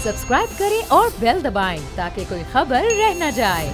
Subscribe करें और bell दबाएं ताकि कोई खबर रह न जाए।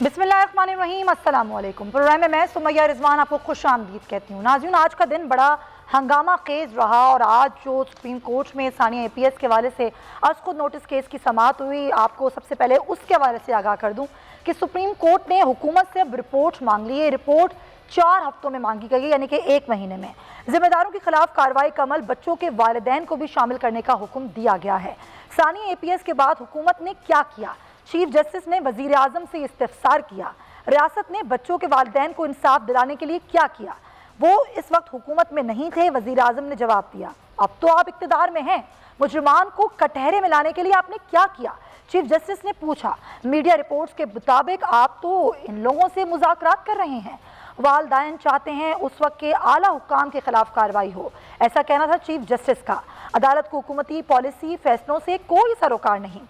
बिस्मिल्लाहिर्रहमानिर्रहीम, अस्सलाम वालेकुम। प्रोग्राम में मैं सुमैया रिजवान आपको खुश आमदीद कहती हूँ। नाज़रीन, आज का दिन बड़ा हंगामा खेज रहा और आज जो सुप्रीम कोर्ट में सानिया APS के हवाले से आज खुद नोटिस केस की समाअत हुई, आपको सबसे पहले उसके हवाले से आगाह कर दूँ कि सुप्रीम कोर्ट ने हुकूमत से अब रिपोर्ट मांग ली है। रिपोर्ट 4 हफ्तों में मांगी गई, यानी कि 1 महीने में। जिम्मेदारों के खिलाफ कार्रवाई का अमल, बच्चों के वालिदैन को भी शामिल करने का हुक्म दिया गया है। सानिया APS के बाद हुकूमत ने क्या किया? चीफ जस्टिस ने वजीर आजम से इस्तिफसार किया। रियासत ने बच्चों के वालिदैन को इंसाफ दिलाने के लिए क्या किया? वो इस वक्त हुकूमत में नहीं थे। वजीर आजम ने जवाब दिया, अब तो आप इख्तिदार में हैं, मुजरिमान को कटहरे में लाने के लिए आपने क्या किया? चीफ जस्टिस ने पूछा। मीडिया रिपोर्ट्स के मुताबिक आप तो इन लोगों से मुज़ाकरात कर रहे हैं। वालिदैन चाहते हैं उस वक्त के आला हुक्काम के खिलाफ कार्रवाई हो, ऐसा कहना था चीफ जस्टिस का। अदालत को हुकूमती पॉलिसी फैसलों से कोई सरोकार नहीं।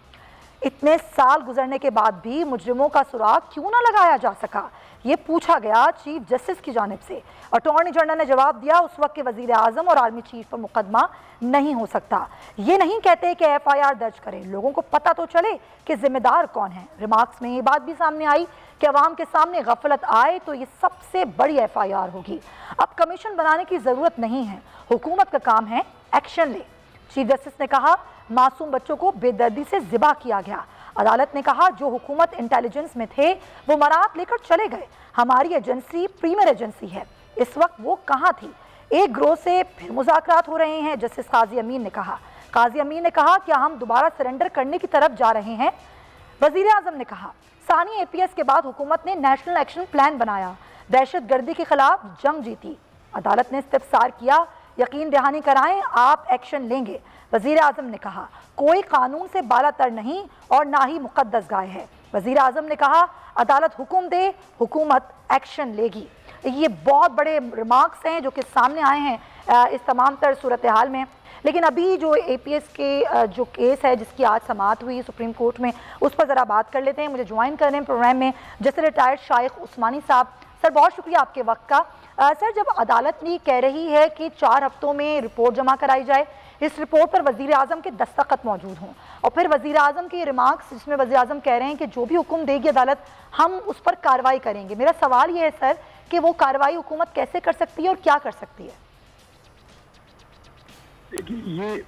इतने साल गुजरने के बाद भी मुजरिमों का सुराग क्यों ना लगाया जा सका, ये पूछा गया चीफ जस्टिस की जानिब से। अटॉर्नी जनरल ने जवाब दिया, उस वक्त के वजीर आजम और आर्मी चीफ पर मुकदमा नहीं हो सकता। ये नहीं कहते कि FIR दर्ज करें, लोगों को पता तो चले कि जिम्मेदार कौन है। रिमार्क्स में ये बात भी सामने आई कि अवाम के सामने गफलत आए तो ये सबसे बड़ी FIR होगी। अब कमीशन बनाने की जरूरत नहीं है, हुकूमत का काम है एक्शन ले। चीफ जस्टिस ने कहा, मासूम बच्चों को बेदर्दी से ज़िबा किया गया। अदालत ने कहा, जो हुकूमत इंटेलिजेंस में थे वो मरात लेकर चले गए। हमारी एजेंसी प्रीमियर एजेंसी है, इस वक्त वो कहाँ थी? एक ग्रोह से फिर मुज़ाकरात हो रहे हैं, जस्टिस काजी अमीन ने कहा। काजी अमीन ने कहा, क्या हम दोबारा सरेंडर करने की तरफ जा रहे हैं? वजीर आजम ने कहा, सानिया APS के बाद हुकूमत ने नेशनल एक्शन प्लान बनाया, दहशत गर्दी के खिलाफ जंग जीती। अदालत ने इस्तिफसार किया, यकीन दहानी कराएं आप एक्शन लेंगे। वजीर आजम ने कहा, कोई कानून से बालातर नहीं और ना ही मुकद्दस गाय है। वजीर आजम ने कहा, अदालत हुक्म दे, हुकूमत एक्शन लेगी। ये बहुत बड़े रिमार्क्स हैं जो कि सामने आए हैं इस तमाम तर सूरत हाल में। लेकिन अभी जो APS के जो केस है जिसकी आज समाअत हुई सुप्रीम कोर्ट में, उस पर ज़रा बात कर लेते हैं। मुझे ज्वाइन कर रहे हैं प्रोग्राम में जैसे रिटायर्ड शाइख उस्मानी साहब। सर, बहुत शुक्रिया आपके वक्त का। सर, जब अदालत ने कह रही है कि 4 हफ्तों में रिपोर्ट जमा कराई जाए, इस रिपोर्ट पर वजीर आजम के दस्तखत मौजूद हों और फिर वजीर आजम के रिमार्क्स जिसमें वजीर आजम कह रहे हैं कि जो भी हुक्म देगी अदालत हम उस पर कार्रवाई करेंगे, मेरा सवाल ये है सर कि वो कार्रवाई हुकूमत कैसे कर सकती है और क्या कर सकती है? ये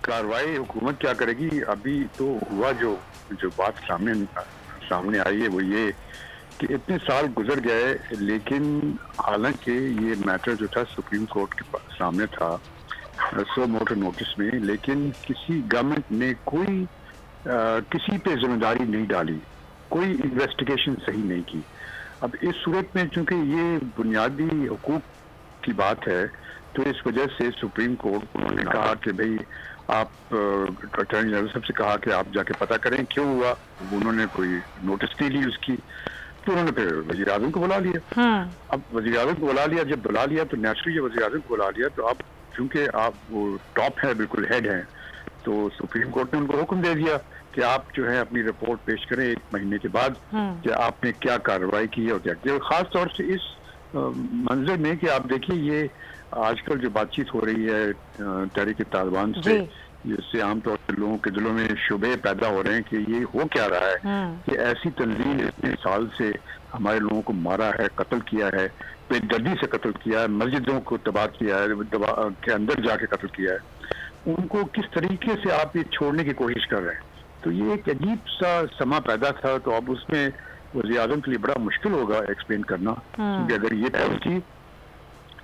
कार्रवाई हुकूमत क्या करेगी? अभी तो हुआ जो बात सामने आई है वो ये कि इतने साल गुजर गए, लेकिन हालांकि ये मैटर जो था सुप्रीम कोर्ट के सामने था सो मोटर नोटिस में, लेकिन किसी गवर्नमेंट ने कोई किसी पे जिम्मेदारी नहीं डाली, कोई इन्वेस्टिगेशन सही नहीं की। अब इस सूरत में चूंकि ये बुनियादी हुकूक की बात है तो इस वजह से सुप्रीम कोर्ट उन्होंने कहा कि भाई आप अटॉर्नी जनरल साहब से कहा कि आप जाके पता करें क्यों हुआ। उन्होंने कोई नोटिस नहीं ली उसकी, तो उन्होंने फिर वजीर आजम को बुला लिया। अब वजीर आजम को बुला लिया, जब बुला लिया तो नेचुरली जब वजीर आजम को बुला लिया तो अब चूंकि आप वो टॉप है, बिल्कुल हेड हैं, तो सुप्रीम कोर्ट ने उनको हुक्म दे दिया कि आप जो है अपनी रिपोर्ट पेश करें 1 महीने के बाद कि आपने क्या कार्रवाई की है और क्या किया। खास तौर से इस मंजर में कि आप देखिए ये आजकल जो बातचीत हो रही है तहरीक तालिबान से, जिससे आमतौर पर लोगों के दिलों में शुबे पैदा हो रहे हैं कि ये हो क्या रहा है कि ऐसी तंजीम इतने साल से हमारे लोगों को मारा है, कत्ल किया है, बेदर्दी से कत्ल किया है, मस्जिदों को तबाह किया है, के अंदर जाके कत्ल किया है, उनको किस तरीके से आप ये छोड़ने की कोशिश कर रहे हैं। तो ये एक अजीब सा समा पैदा था। तो अब उसमें वज़ीर आज़म के लिए बड़ा मुश्किल होगा एक्सप्लेन करना, क्योंकि अगर ये थी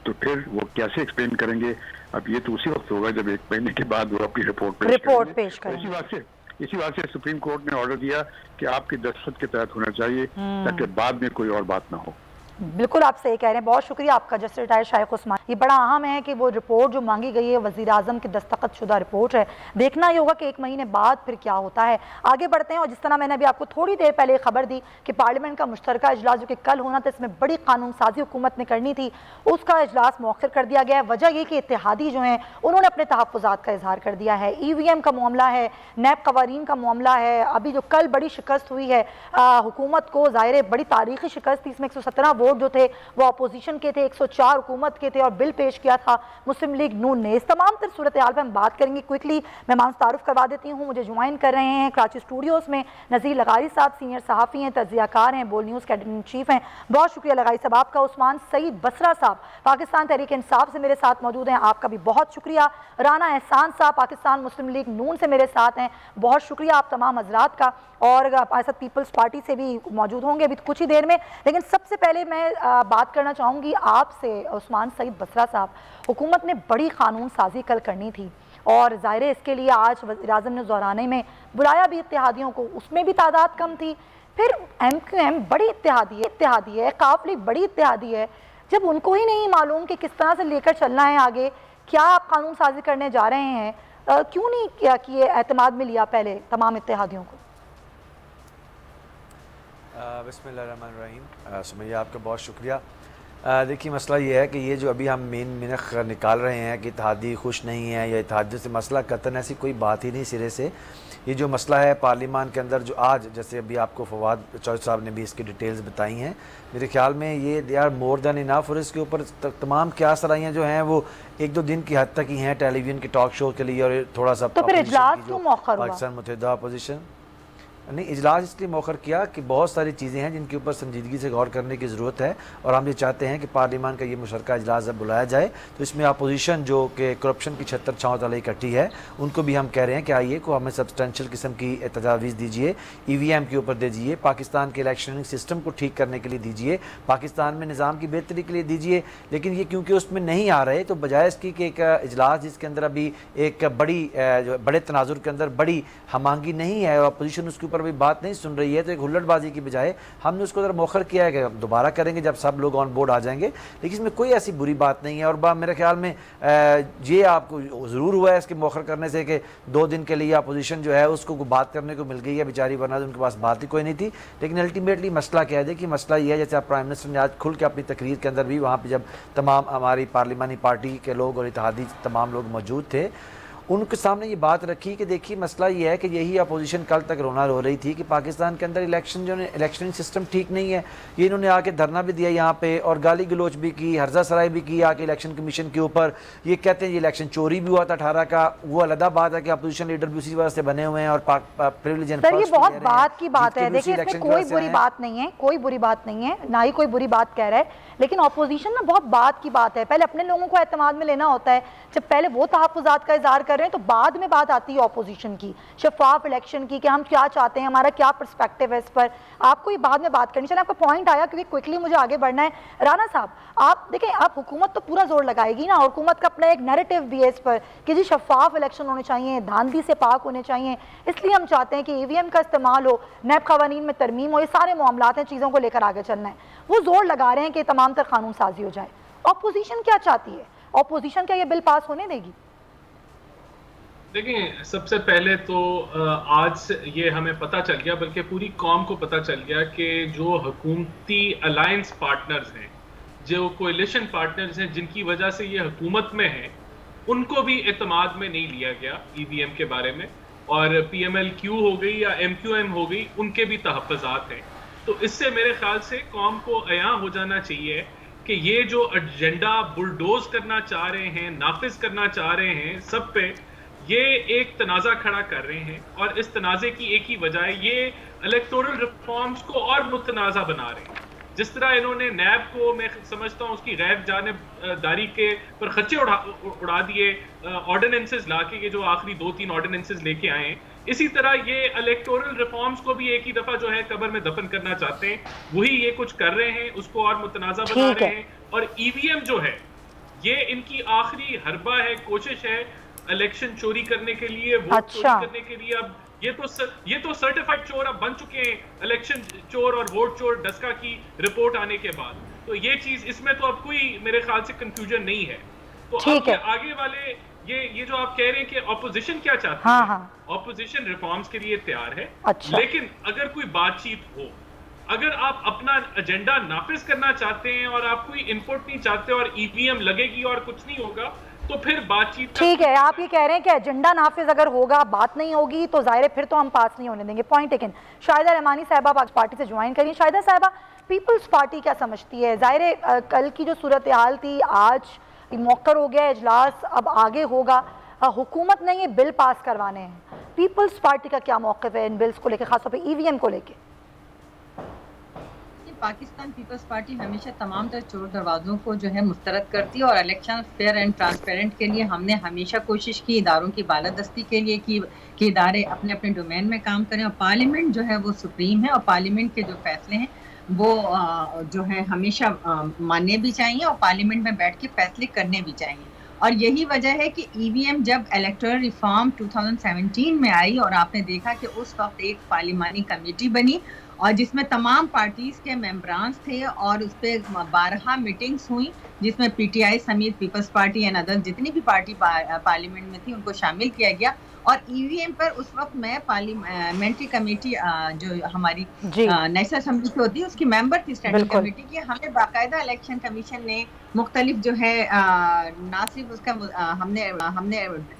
तो फिर वो कैसे एक्सप्लेन करेंगे? अब ये तो उसी वक्त होगा जब 1 महीने के बाद वो अपनी रिपोर्ट पेश करेंगे। इसी बात से सुप्रीम कोर्ट ने ऑर्डर दिया कि आपके दस्तखत के तहत होना चाहिए ताकि बाद में कोई और बात ना हो। बिल्कुल आप सही कह रहे हैं, बहुत शुक्रिया आपका जस्टिस रिटायर्ड शाइख उस्मान। ये बड़ा अहम है कि वो रिपोर्ट जो मांगी गई है वज़ीर आज़म की दस्तखत शुदा रिपोर्ट है, देखना ही होगा कि 1 महीने बाद फिर क्या होता है। आगे बढ़ते हैं और जिस तरह मैंने अभी आपको थोड़ी देर पहले खबर दी कि पार्लियामेंट का मुश्तरका इजलास जो कि कल होना था, इसमें बड़ी कानून साजी हुकूमत ने करनी थी, उसका इजलास मौखर कर दिया गया है। वजह ये कि इत्तेहादी जो हैं उन्होंने अपने तहफ़्फ़ुज़ात का इजहार कर दिया है। EVM का मामला है, नैब कवानीन का मामला है, अभी जो कल बड़ी शिकस्त हुई है हुकूमत को, ज़ाहिर बड़ी तारीखी शिकस्त थी, इसमें 117 वोट जो थे वो अपोजिशन के थे, 104 हुकूमत के थे और बिल पेश किया था मुस्लिम लीग नून ने। इस तमाम तर सूरत हाल पर हम बात करेंगे। क्विकली मेहमान तारुफ करवा देती हूँ, मुझे ज्वाइन कर रहे हैं कराची स्टूडियोज़ में नज़ीर लगारी साहब, सीनियर सहाफ़ी हैं, तज्ज़ियाकार हैं, बोल न्यूज़ के एडिटर इन चीफ हैं। बहुत शुक्रिया लगारी साहब आपका। उस्मान सईद बसरा साहब पाकिस्तान तहरीक इंसाफ से मेरे साथ मौजूद हैं, आपका भी बहुत शुक्रिया। राना एहसान साहब पाकिस्तान मुस्लिम लीग नून से मेरे साथ हैं, बहुत शुक्रिया आप तमाम हजरात का। और पाकिस्तान पीपल्स पार्टी से भी मौजूद होंगे अभी कुछ ही देर में। लेकिन सबसे पहले मैं बात करना चाहूँगी आपसे उस्मान सईद बसरा साहब, हुकूमत ने बड़ी कानून साजी कल करनी थी और ज़ाहिर है इसके लिए आज वज़ीर आज़म ने ज़ोराने में बुलाया भी इत्तेहादियों को, उसमें भी तादाद कम थी। फिर MQM बड़ी इत्तेहादी है, काफ़ी बड़ी इत्तेहादी है, जब उनको ही नहीं मालूम कि किस तरह से लेकर चलना है आगे, क्या आप कानून साजी करने जा रहे हैं, क्यों नहीं किया कि ये एतमाद में लिया पहले तमाम इत्तेहादियों को? बिस्मिल्लाहिर्रहमानिर्रहीम। सुमैया आपका बहुत शुक्रिया। देखिए मसला ये है कि ये जो अभी हम मेन मिनख निकाल रहे हैं कि इत्तेहादी खुश नहीं है या इत्तेहादियों से मसला कतन, ऐसी कोई बात ही नहीं सिरे से। ये जो मसला है पार्लियामान के अंदर जो आज जैसे अभी आपको फवाद चौधरी साहब ने भी इसकी डिटेल्स बताई हैं, मेरे ख्याल में ये they are more than enough और इसके ऊपर तमाम क्या सराहियाँ जो हैं वो 1-2 दिन की हद तक ही हैं टेलीविजन के टॉक शो के लिए और थोड़ा सा तो फिर इजलास क्यों मौखर हुआ? पाकिस्तान मुत्तहिदा अपोजिशन नहीं, इजलास इसलिए मौखर किया कि बहुत सारी चीज़ें हैं जिनके ऊपर संजीदगी से गौर करने की ज़रूरत है और हम ये चाहते हैं कि पार्लियामान का ये मुशतरका इजलास जब बुलाया जाए तो इसमें अपोजिशन जो कि करप्शन की छत्तर छाँव तले इकट्ठी है उनको भी हम कह रहे हैं कि आइए को हमें सब्सटेंशियल किस्म की तजावीज़ दीजिए, EVM के ऊपर दीजिए, पाकिस्तान के इलेक्शनिंग सिस्टम को ठीक करने के लिए दीजिए, पाकिस्तान में निज़ाम की बेहतरी के लिए दीजिए। लेकिन ये क्योंकि उसमें नहीं आ रहे तो बजाय इसकी कि एक इजलास जिसके अंदर अभी एक बड़े तनाजुर के अंदर बड़ी हमांगी नहीं है और अपोजिशन उसके ऊपर भी बात नहीं सुन रही है, तो एक हुल्लड़बाजी की बजाय हमने उसको ज़रा मौखर किया है कि दोबारा करेंगे जब सब लोग ऑन बोर्ड आ जाएंगे। लेकिन इसमें कोई ऐसी बुरी बात नहीं है और मेरे ख्याल में ये आपको ज़रूर हुआ है इसके मौखर करने से कि 2 दिन के लिए अपोजिशन जो है उसको बात करने को मिल गई है बेचारी, वरना उनके पास बात ही कोई नहीं थी। लेकिन अल्टीमेटली मसला क्या है कि मसला ये है, जैसे आप प्राइम मिनिस्टर ने आज खुल के अपनी तकरीर के अंदर भी वहाँ पर जब तमाम हमारी पार्लियामानी पार्टी के लोग और इत्तेहादी तमाम लोग मौजूद थे उनके सामने ये बात रखी कि देखिए मसला ये है कि यही अपोजिशन कल तक रोना रो रही थी कि पाकिस्तान के अंदर इलेक्शन सिस्टम ठीक नहीं है। ये इन्होंने आके धरना भी दिया यहाँ पे और गाली गलोच भी की, हर्जा सराय भी की आके इलेक्शन कमीशन के ऊपर। ये कहते हैं ये इलेक्शन चोरी भी हुआ था 18 का, वो अलग बात है कि अपोजिशन लीडर भी उसी वजह से बने हुए हैं और प्रिविलेज एंड सर ये बहुत बात की बात है। देखिए इसमें कोई बुरी बात नहीं है, कोई बुरी बात नहीं है, ना ही कोई बुरी बात कह रहा है, लेकिन अपोजिशन ना बहुत बात की बात है। पहले अपने लोगों को एतमाद में लेना होता है, जब पहले वो तहफ़्फ़ुज़ात का इज़हार कर रहे हैं तो बाद में बात आती है अपोजिशन की, शफाफ इलेक्शन की, कि हम क्या चाहते हैं, हमारा क्या पर्सपेक्टिव है इस पर, आपको ये बाद में बात करनी चाहिए। आपका पॉइंट आया क्योंकि क्विकली मुझे आगे बढ़ना है। राना साहब आप देखें, आप हुकूमत तो पूरा जोर लगाएगी ना, हुकूमत का अपना एक नैरेटिव भी है इस पर कि जी शफाफ इलेक्शन होने चाहिए, धांधली से पाक होने चाहिए, इसलिए हम चाहते हैं कि EVM का इस्तेमाल हो, नैब कवानीन में तरमीम हो, ये सारे मामलात हैं, चीज़ों को लेकर आगे चलना है। वो जोर लगा रहे हैं कि तमाम तर कानून साजी हो जाए। अपोजिशन क्या चाहती है? अपोजिशन क्या ये बिल पास होने देगी? देखिए सबसे पहले तो आज ये हमें पता चल गया, बल्कि पूरी कौम को पता चल गया कि जो हुकूमती अलायंस पार्टनर्स हैं, जो कोएलिशन पार्टनर्स हैं जिनकी वजह से ये हुकूमत में हैं, उनको भी एतमाद में नहीं लिया गया EVM के बारे में, और PMLQ हो गई या MQM हो गई, उनके भी तहफ़्फ़ुज़ात हैं। तो इससे मेरे ख्याल से कौम को अयां हो जाना चाहिए कि ये जो एजेंडा बुलडोज करना चाह रहे हैं, नाफिज करना चाह रहे हैं सब पे, ये एक तनाज़ा खड़ा कर रहे हैं और इस तनाज़े की एक ही वजह है, ये इलेक्टोरल रिफॉर्म्स को और मुतनाज़ा बना रहे हैं। जिस तरह इन्होंने नैब को, मैं समझता हूँ उसकी गैर जानिबदारी के पर खच्चे उड़ा दिए ऑर्डिनेंसेस लाके, ये जो आखिरी 2-3 ऑर्डिनेंसेस लेके आए हैं, इसी तरह ये इलेक्टोरल रिफॉर्म्स को भी एक ही दफा जो है कब्र में दफन करना चाहते हैं। वही ये कुछ कर रहे हैं, उसको और मुतनाज़ा बना रहे हैं। और EVM जो है ये इनकी आखिरी हरबा है, कोशिश है इलेक्शन चोरी करने के लिए, वोट चोरी करने के लिए। अब ये तो सर्टिफाइड चोर अब बन चुके हैं, इलेक्शन चोर और वोट चोर, डस्का की रिपोर्ट आने के बाद। तो ये चीज इसमें तो अब कोई मेरे ख्याल से कंफ्यूजन नहीं है। तो ठीक है। आगे वाले ये जो आप कह रहे हैं कि ऑपोजिशन क्या चाहती हाँ, है, हाँ। ऑपोजिशन रिफॉर्म्स के लिए तैयार है। अच्छा। लेकिन अगर कोई बातचीत हो, अगर आप अपना एजेंडा नाफिज करना चाहते हैं और आप कोई इनपुट नहीं चाहते और ईवीएम लगेगी और कुछ नहीं होगा, तो फिर बातचीत। ठीक है, आप ये कह रहे हैं कि एजेंडा नाफिज अगर होगा, बात नहीं होगी, तो जाहिर है फिर तो हम पास नहीं होने देंगे। Point taken. शाहिदा रहमानी साहिबा आप पार्टी से ज्वाइन करिए। शाहिदा साहिबा, पीपल्स पार्टी क्या समझती है? जाहिर है कल की जो सूरत हाल थी, आज मौकर हो गया इजलास, अब आगे होगा। हुकूमत ने ये बिल पास करवाने हैं, पीपल्स पार्टी का क्या मौक़िफ़ है इन बिल्स को लेकर, खासतौर पर ईवीएम को लेकर? पाकिस्तान पीपल्स पार्टी हमेशा तमाम तर चोर दरवाज़ों को जो है मुस्तरद करती है और इलेक्शन फेयर एंड ट्रांसपेरेंट के लिए हमने हमेशा कोशिश की, इदारों की बालादस्ती के लिए की कि इदारे अपने अपने डोमेन में काम करें और पार्लियामेंट जो है वो सुप्रीम है और पार्लियामेंट के जो फैसले हैं वो जो है हमेशा मानने भी चाहिए और पार्लियामेंट में बैठ के फैसले करने भी चाहिए। और यही वजह है कि ईवीएम जब इलेक्टोरल रिफॉर्म 2017 में आई और आपने देखा कि उस वक्त एक पार्लिमानी कमेटी बनी और जिसमें तमाम पार्टीज के मेंबरान्स थे और उस पर 12 मीटिंग्स हुई, जिसमें पीटीआई समेत पीपल्स पार्टी एंड अदर जितनी भी पार्टी पार्लियामेंट में थी उनको शामिल किया गया। और ईवीएम पर उस वक्त मैं पार्लियामेंट्री कमेटी जो हमारी नेशनल असेंबली की होती है उसकी मेंबर थी, स्टैंडिंग कमेटी की। हमें बाकायदा इलेक्शन कमीशन ने मुख्तलिफ जो है ना सिर्फ उसका हमने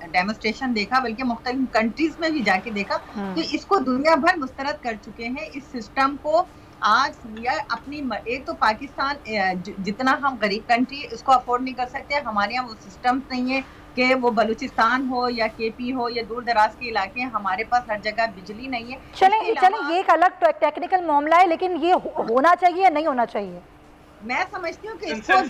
डेमोस्ट्रेशन देखा बल्कि मुख्तलिफ कंट्रीज में भी जाके देखा, तो इसको दुनिया भर मुस्तरद कर चुके हैं इस सिस्टम को। आज या अपनी एक तो पाकिस्तान जितना हम गरीब कंट्री इसको अफोर्ड नहीं कर सकते, हमारे यहाँ वो सिस्टम नहीं है कि वो बलूचिस्तान हो या केपी हो या दूर दराज के इलाके, हमारे पास हर जगह बिजली नहीं है। चलें ये एक अलग टेक्निकल मामला है, लेकिन ये होना चाहिए या नहीं होना चाहिए? मैं समझती हूँ कि इसको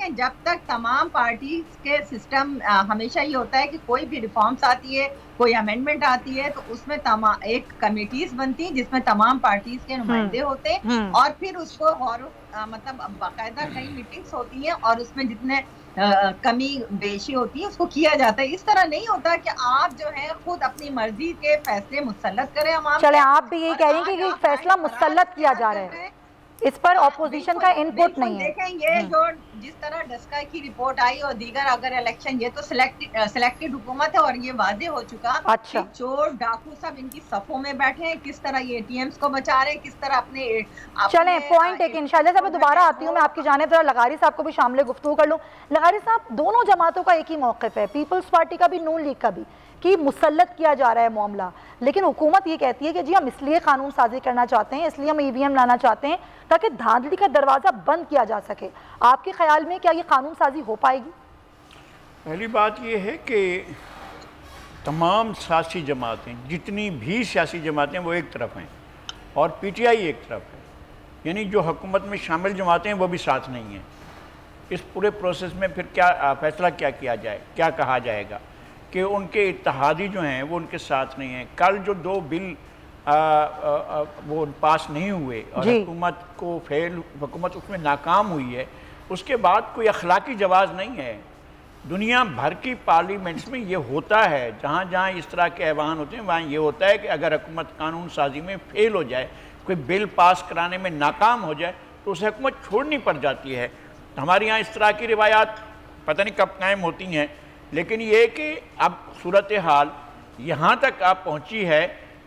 जब तक तमाम पार्टी के सिस्टम हमेशा ये होता है कि कोई भी रिफॉर्म्स आती है, कोई अमेंडमेंट आती है, तो उसमें एक कमेटीज बनती हैं जिसमें तमाम पार्टीज के नुमाइंदे होते हैं और फिर उसको मतलब बाकायदा कई मीटिंग्स होती हैं और उसमें जितने कमी बेशी होती है उसको किया जाता है। इस तरह नहीं होता कि आप जो है खुद अपनी मर्जी के फैसले मुसल्लत करें। चले, आप भी यही कह रही हैं कि फैसला मुसल्लत किया जा रहा है, इस पर ऑपोजिशन का इनपुट नहीं है। देखें ये जो जिस तरह डस्का की रिपोर्ट आई और दीगर अगर इलेक्शन, ये तो सिलेक्टेड हुकूमत है और ये वादे हो चुका। अच्छा। चोर डाकू सब इनकी सफों में बैठे हैं, किस तरह ये एटीएम्स को बचा रहे हैं, किस तरह अपने चलें पॉइंट एक इंशाल्लाह साहब दोबारा आती हूँ मैं आपकी जानिब, जरा लगारी साहब को भी शामिल गुफ्तगू कर लूँ। लगारी साहब, दोनों जमातों का एक ही मौक़िफ़ है, पीपल्स पार्टी का भी, नून लीग का भी, कि मुसल्लत किया जा रहा है मामला, लेकिन हुकूमत ये कहती है कि जी हम इसलिए कानून साजी करना चाहते हैं, इसलिए हम ईवीएम लाना चाहते हैं ताकि धांधली का दरवाज़ा बंद किया जा सके। आपके ख्याल में क्या ये कानून साजी हो पाएगी? पहली बात ये है कि तमाम सियासी जमातें, जितनी भी सियासी जमातें वो एक तरफ हैं और पीटीआई एक तरफ है, यानी जो हुकूमत में शामिल जमातें हैं वो भी साथ नहीं हैं। इस पूरे प्रोसेस में फिर क्या फैसला क्या किया जाए, क्या कहा जाएगा कि उनके इत्तेहादी जो हैं वो उनके साथ नहीं हैं। कल जो 2 बिल वो पास नहीं हुए और हुकूमत उसमें नाकाम हुई है, उसके बाद कोई अखलाकी जवाज़ नहीं है। दुनिया भर की पार्लियामेंट्स में ये होता है, जहाँ जहाँ इस तरह के ऐवान होते हैं वहाँ ये होता है कि अगर हुकूमत कानून साजी में फेल हो जाए, कोई बिल पास कराने में नाकाम हो जाए, तो उसे हुकूमत छोड़नी पड़ जाती है। हमारे यहाँ इस तरह की रिवायात पता नहीं कब कायम होती हैं, लेकिन ये कि अब सूरत हाल यहाँ तक आप पहुँची है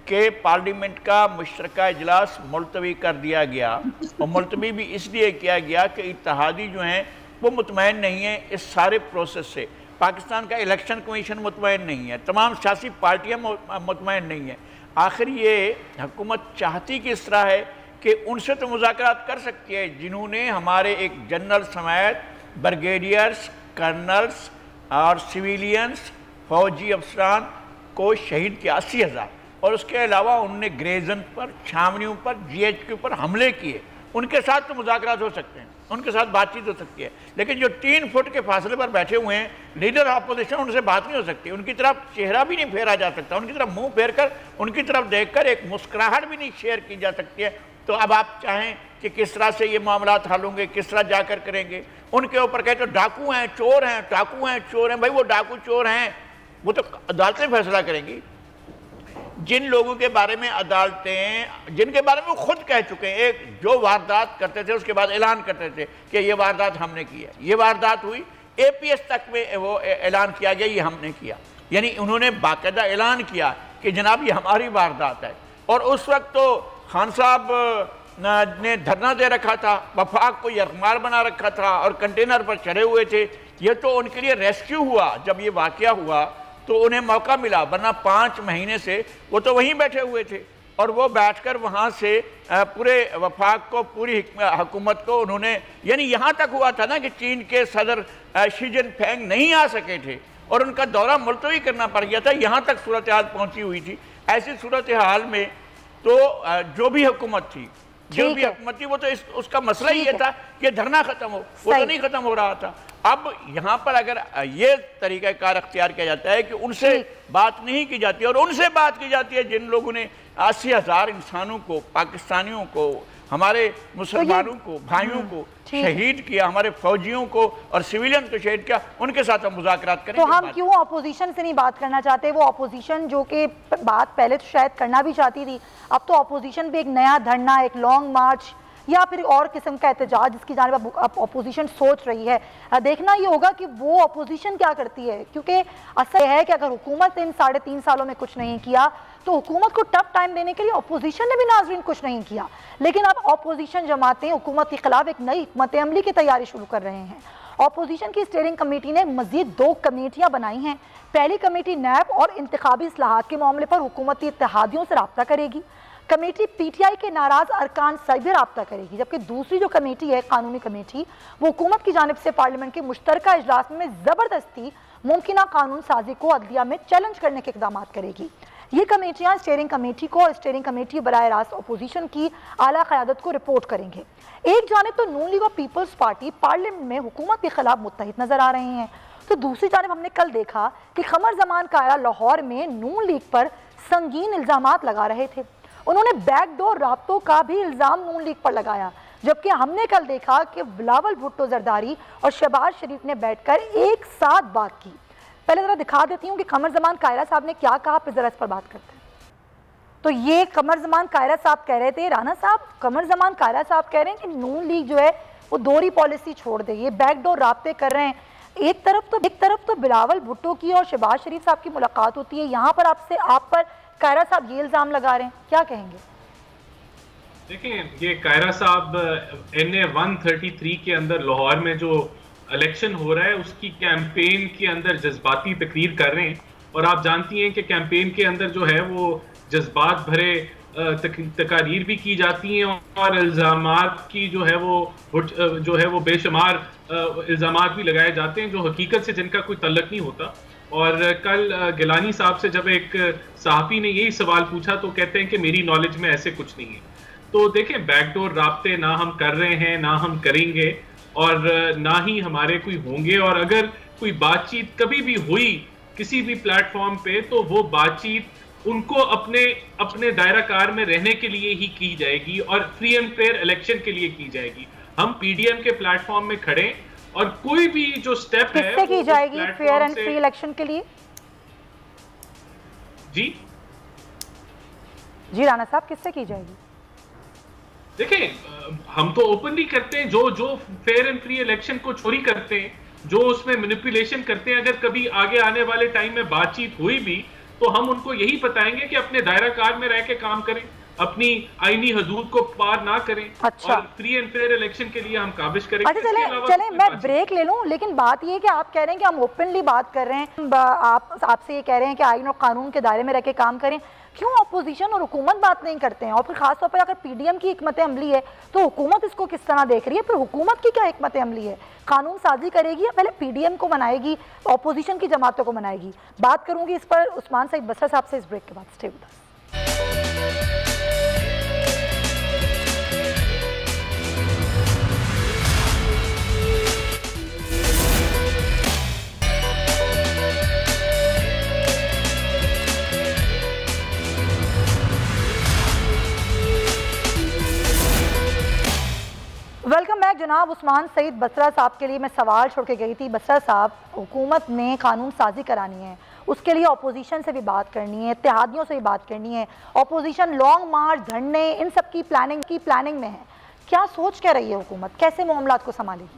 कि पार्लियामेंट का मुश्तरका इजलास मुलतवी कर दिया गया और मुलतवी भी इसलिए किया गया कि इत्तेहादी जो हैं वो मुतमईन नहीं है इस सारे प्रोसेस से। पाकिस्तान का इलेक्शन कमीशन मुतमईन नहीं है, तमाम सियासी पार्टियाँ मुतमईन नहीं है। आखिर ये हुकूमत चाहती किस तरह है कि उनसे तो मुज़ाकरात कर सकती है जिन्होंने हमारे एक जनरल समेत ब्रिगेडियर्स, कर्नल्स और सिविलियंस, फौजी अफसरान को शहीद किया 80,000, और उसके अलावा उन्होंने ग्रेजन पर, छावनियों पर, GHQ पर हमले किए। उनके साथ तो मुज़ाकरात हो सकते हैं, उनके साथ बातचीत हो सकती है, लेकिन जो 3 फुट के फासले पर बैठे हुए हैं लीडर अपोजिशन, उनसे बात नहीं हो सकती, उनकी तरफ चेहरा भी नहीं फेरा जा सकता, उनकी तरफ मुंह फेर कर, उनकी तरफ देखकर एक मुस्कुराहट भी नहीं शेयर की जा सकती है। तो अब आप चाहें कि किस तरह से ये मामलात हल होंगे, किस तरह जाकर करेंगे। उनके ऊपर कहते तो डाकू हैं, चोर हैं, डाकू हैं, चोर हैं। भाई वो डाकू चोर हैं, वो तो अदालतें फैसला करेंगी। जिन लोगों के बारे में अदालतें, जिनके बारे में वो खुद कह चुके हैं, एक जो वारदात करते थे उसके बाद ऐलान करते थे कि ये वारदात हमने की है, ये वारदात हुई, APS तक में वो ऐलान किया गया ये हमने किया, यानी उन्होंने बाकायदा ऐलान किया कि जनाब ये हमारी वारदात है। और उस वक्त तो खान साहब ने धरना दे रखा था, वफाक को यरगमाल बना रखा था और कंटेनर पर चढ़े हुए थे। ये तो उनके लिए रेस्क्यू हुआ, जब ये वाकया हुआ तो उन्हें मौका मिला, वरना 5 महीने से वो तो वहीं बैठे हुए थे और वो बैठकर वहाँ से पूरे वफाक को, पूरी हुकूमत को उन्होंने, यानी यहाँ तक हुआ था ना कि चीन के सदर शी जिनपिंग नहीं आ सके थे और उनका दौरा मुलतवी करना पड़ गया था, यहाँ तक सूरत हाल पहुँची हुई थी। ऐसी सूरत हाल में तो जो भी हुकूमत थी, जो भी हुकूमत थी, वो तो उसका मसला ये था कि धरना खत्म हो, वो तो नहीं खत्म हो रहा था। अब यहाँ पर अगर ये तरीक़ाकार अख्तियार किया जाता है कि उनसे बात नहीं की जाती और उनसे बात की जाती है जिन लोगों ने 80,000 इंसानों को, पाकिस्तानियों को, हमारे मुसलमानों को, भाइयों को शहीद किया, हमारे फौजियों को और सिविलियन को शहीद किया, उनके साथ हम मुज़ाकरात करें। तो हम क्यों अपोजिशन से नहीं बात करना चाहते? वो अपोजिशन जो कि बात पहले तो शायद करना भी चाहती थी, अब तो अपोजिशन भी एक नया धरना, एक लॉन्ग मार्च या फिर और किस्म का एहतजाज जिसकी जानिब अपोजिशन सोच रही है। देखना ये होगा कि वो अपोजिशन क्या करती है, क्योंकि असल है कि अगर हुकूमत इन 3.5 सालों में कुछ नहीं किया तो हुकूमत को टफ टाइम देने के लिए अपोजिशन ने भी नाज़रीन कुछ नहीं किया। लेकिन अब अपोजिशन जमातें हुकूमत के खिलाफ एक नई हिकमत अमली की तैयारी शुरू कर रहे हैं। अपोजिशन की स्टीयरिंग कमेटी ने मजीद 2 कमेटियाँ बनाई हैं। पहली कमेटी नैब और इंतखाबी इस्लाहात के मामले पर हुकूमती इत्तेहादियों से रब्ता करेगी। कमेटी PTI के नाराज अरकान से भी रब्ता करेगी, जबकि दूसरी जो कमेटी है, कानूनी कमेटी, वो हुकूमत की जानिब से पार्लियामेंट के मुश्तरका इजलास में ज़बरदस्ती मुमकिना कानून साजी को अदलिया में चैलेंज करने के इक़दाम करेगी। ये कमेटियाँ स्टीयरिंग कमेटी को और स्टीयरिंग कमेटी बराह रास्त अपोजिशन की आला क़यादत को रिपोर्ट करेंगे। एक जानिब तो नून लीग और पीपल्स पार्टी पार्लियामेंट में हुकूमत के खिलाफ मुत्तहिद नजर आ रहे हैं, तो दूसरी जानिब हमने कल देखा कि क़मर ज़मान कायरा लाहौर में नून लीग पर संगीन इल्ज़ामात लगा रहे थे। उन्होंने बैकडोर राब्तों का भी इल्ज़ाम नून लीग पर लगाया, जबकि हमने कल देखा कि बिलावल भुट्टो जरदारी और शहबाज शरीफ ने बैठकर एक साथ बात की। पहले ज़रा दिखा देती हूँ कि क़मर ज़मान कायरा साहब ने क्या कहा, फिर ज़रा इस पर बात करते हैं। तो ये क़मर ज़मान कायरा साहब कह रहे थे, राना साहब, क़मर ज़मान कायरा साहब कह रहे हैं कि नून लीग जो है वो दोहरी पॉलिसी छोड़ दे, ये बैकडोर राब्ते कर रहे हैं। एक तरफ तो बिलावल भुट्टो की और शहबाज शरीफ साहब की मुलाकात होती है, यहाँ पर आप पर कायरा साहब ये इल्ज़ाम लगा रहे हैं, क्या कहेंगे? देखें, ये कायरा साहब NA 133 के अंदर लाहौर में जो इलेक्शन हो रहा है उसकी कैंपेन के अंदर जज्बाती तकरीर कर रहे हैं, और आप जानती हैं कि कैंपेन के अंदर जो है वो जज्बात भरे तकारीर भी की जाती हैं और इल्ज़ामात की जो है वो बेशुमार इल्ज़ामात भी लगाए जाते हैं जो हकीकत से जिनका कोई तल्लुक नहीं होता। और कल गिलानी साहब से जब एक सहाफ़ी ने यही सवाल पूछा तो कहते हैं कि मेरी नॉलेज में ऐसे कुछ नहीं है। तो देखें, बैकडोर राब्ते ना हम कर रहे हैं, ना हम करेंगे और ना ही हमारे कोई होंगे, और अगर कोई बातचीत कभी भी हुई किसी भी प्लेटफॉर्म पे तो वो बातचीत उनको अपने दायरा कार में रहने के लिए ही की जाएगी और फ्री एंड फेयर इलेक्शन के लिए की जाएगी। हम PDM के प्लेटफॉर्म में खड़े और कोई भी जो स्टेप है किससे की जाएगी फेयर एंड फ्री इलेक्शन के लिए? जी राना साहब, किससे की जाएगी? देखें, हम तो ओपनली करते हैं, जो फेयर एंड फ्री इलेक्शन को चोरी करते हैं, जो उसमें मैनिपुलेशन करते हैं, अगर कभी आगे आने वाले टाइम में बातचीत हुई भी तो हम उनको यही बताएंगे कि अपने दायरा कार में रह के काम करें, अपनी आईनी हदूद को पार ना करें। अच्छा। और फ्री एंड फेयर इलेक्शन के लिए हम काबिश करेंगे। अच्छा, चले मैं ब्रेक ले लूं, लेकिन बात ये है कि आप कह रहे हैं कि हम ओपनली बात कर रहे हैं, आपसे ये कह रहे हैं कि आईन और कानून के दायरे में रह के काम करें, क्यों अपोजिशन और हुकूमत बात नहीं करते हैं? और फिर खासतौर पर अगर PDM की हिकमत अमली है तो हुकूमत इसको किस तरह देख रही है? फिर हुकूमत की क्या हिकमत अमली है? कानून साजी करेगी या पहले PDM को मनाएगी, अपोजिशन की जमातों को मनाएगी? बात करूंगी इस पर उस्मान सईद बसरा साहब से इस ब्रेक के बाद। Stay with us. Welcome back जनाब। उस्मान सईद बसरा साहब के लिए मैं सवाल छोड़ के गई थी। बसरा साहब, हुकूमत ने कानून साजी करानी है, उसके लिए अपोजिशन से भी बात करनी है, इत्तेहादियों से भी बात करनी है। अपोजिशन लॉन्ग मार्च, धरने, इन सब की प्लानिंग में है। क्या सोच क्या रही है हुकूमत, कैसे मामलात को संभालेगी?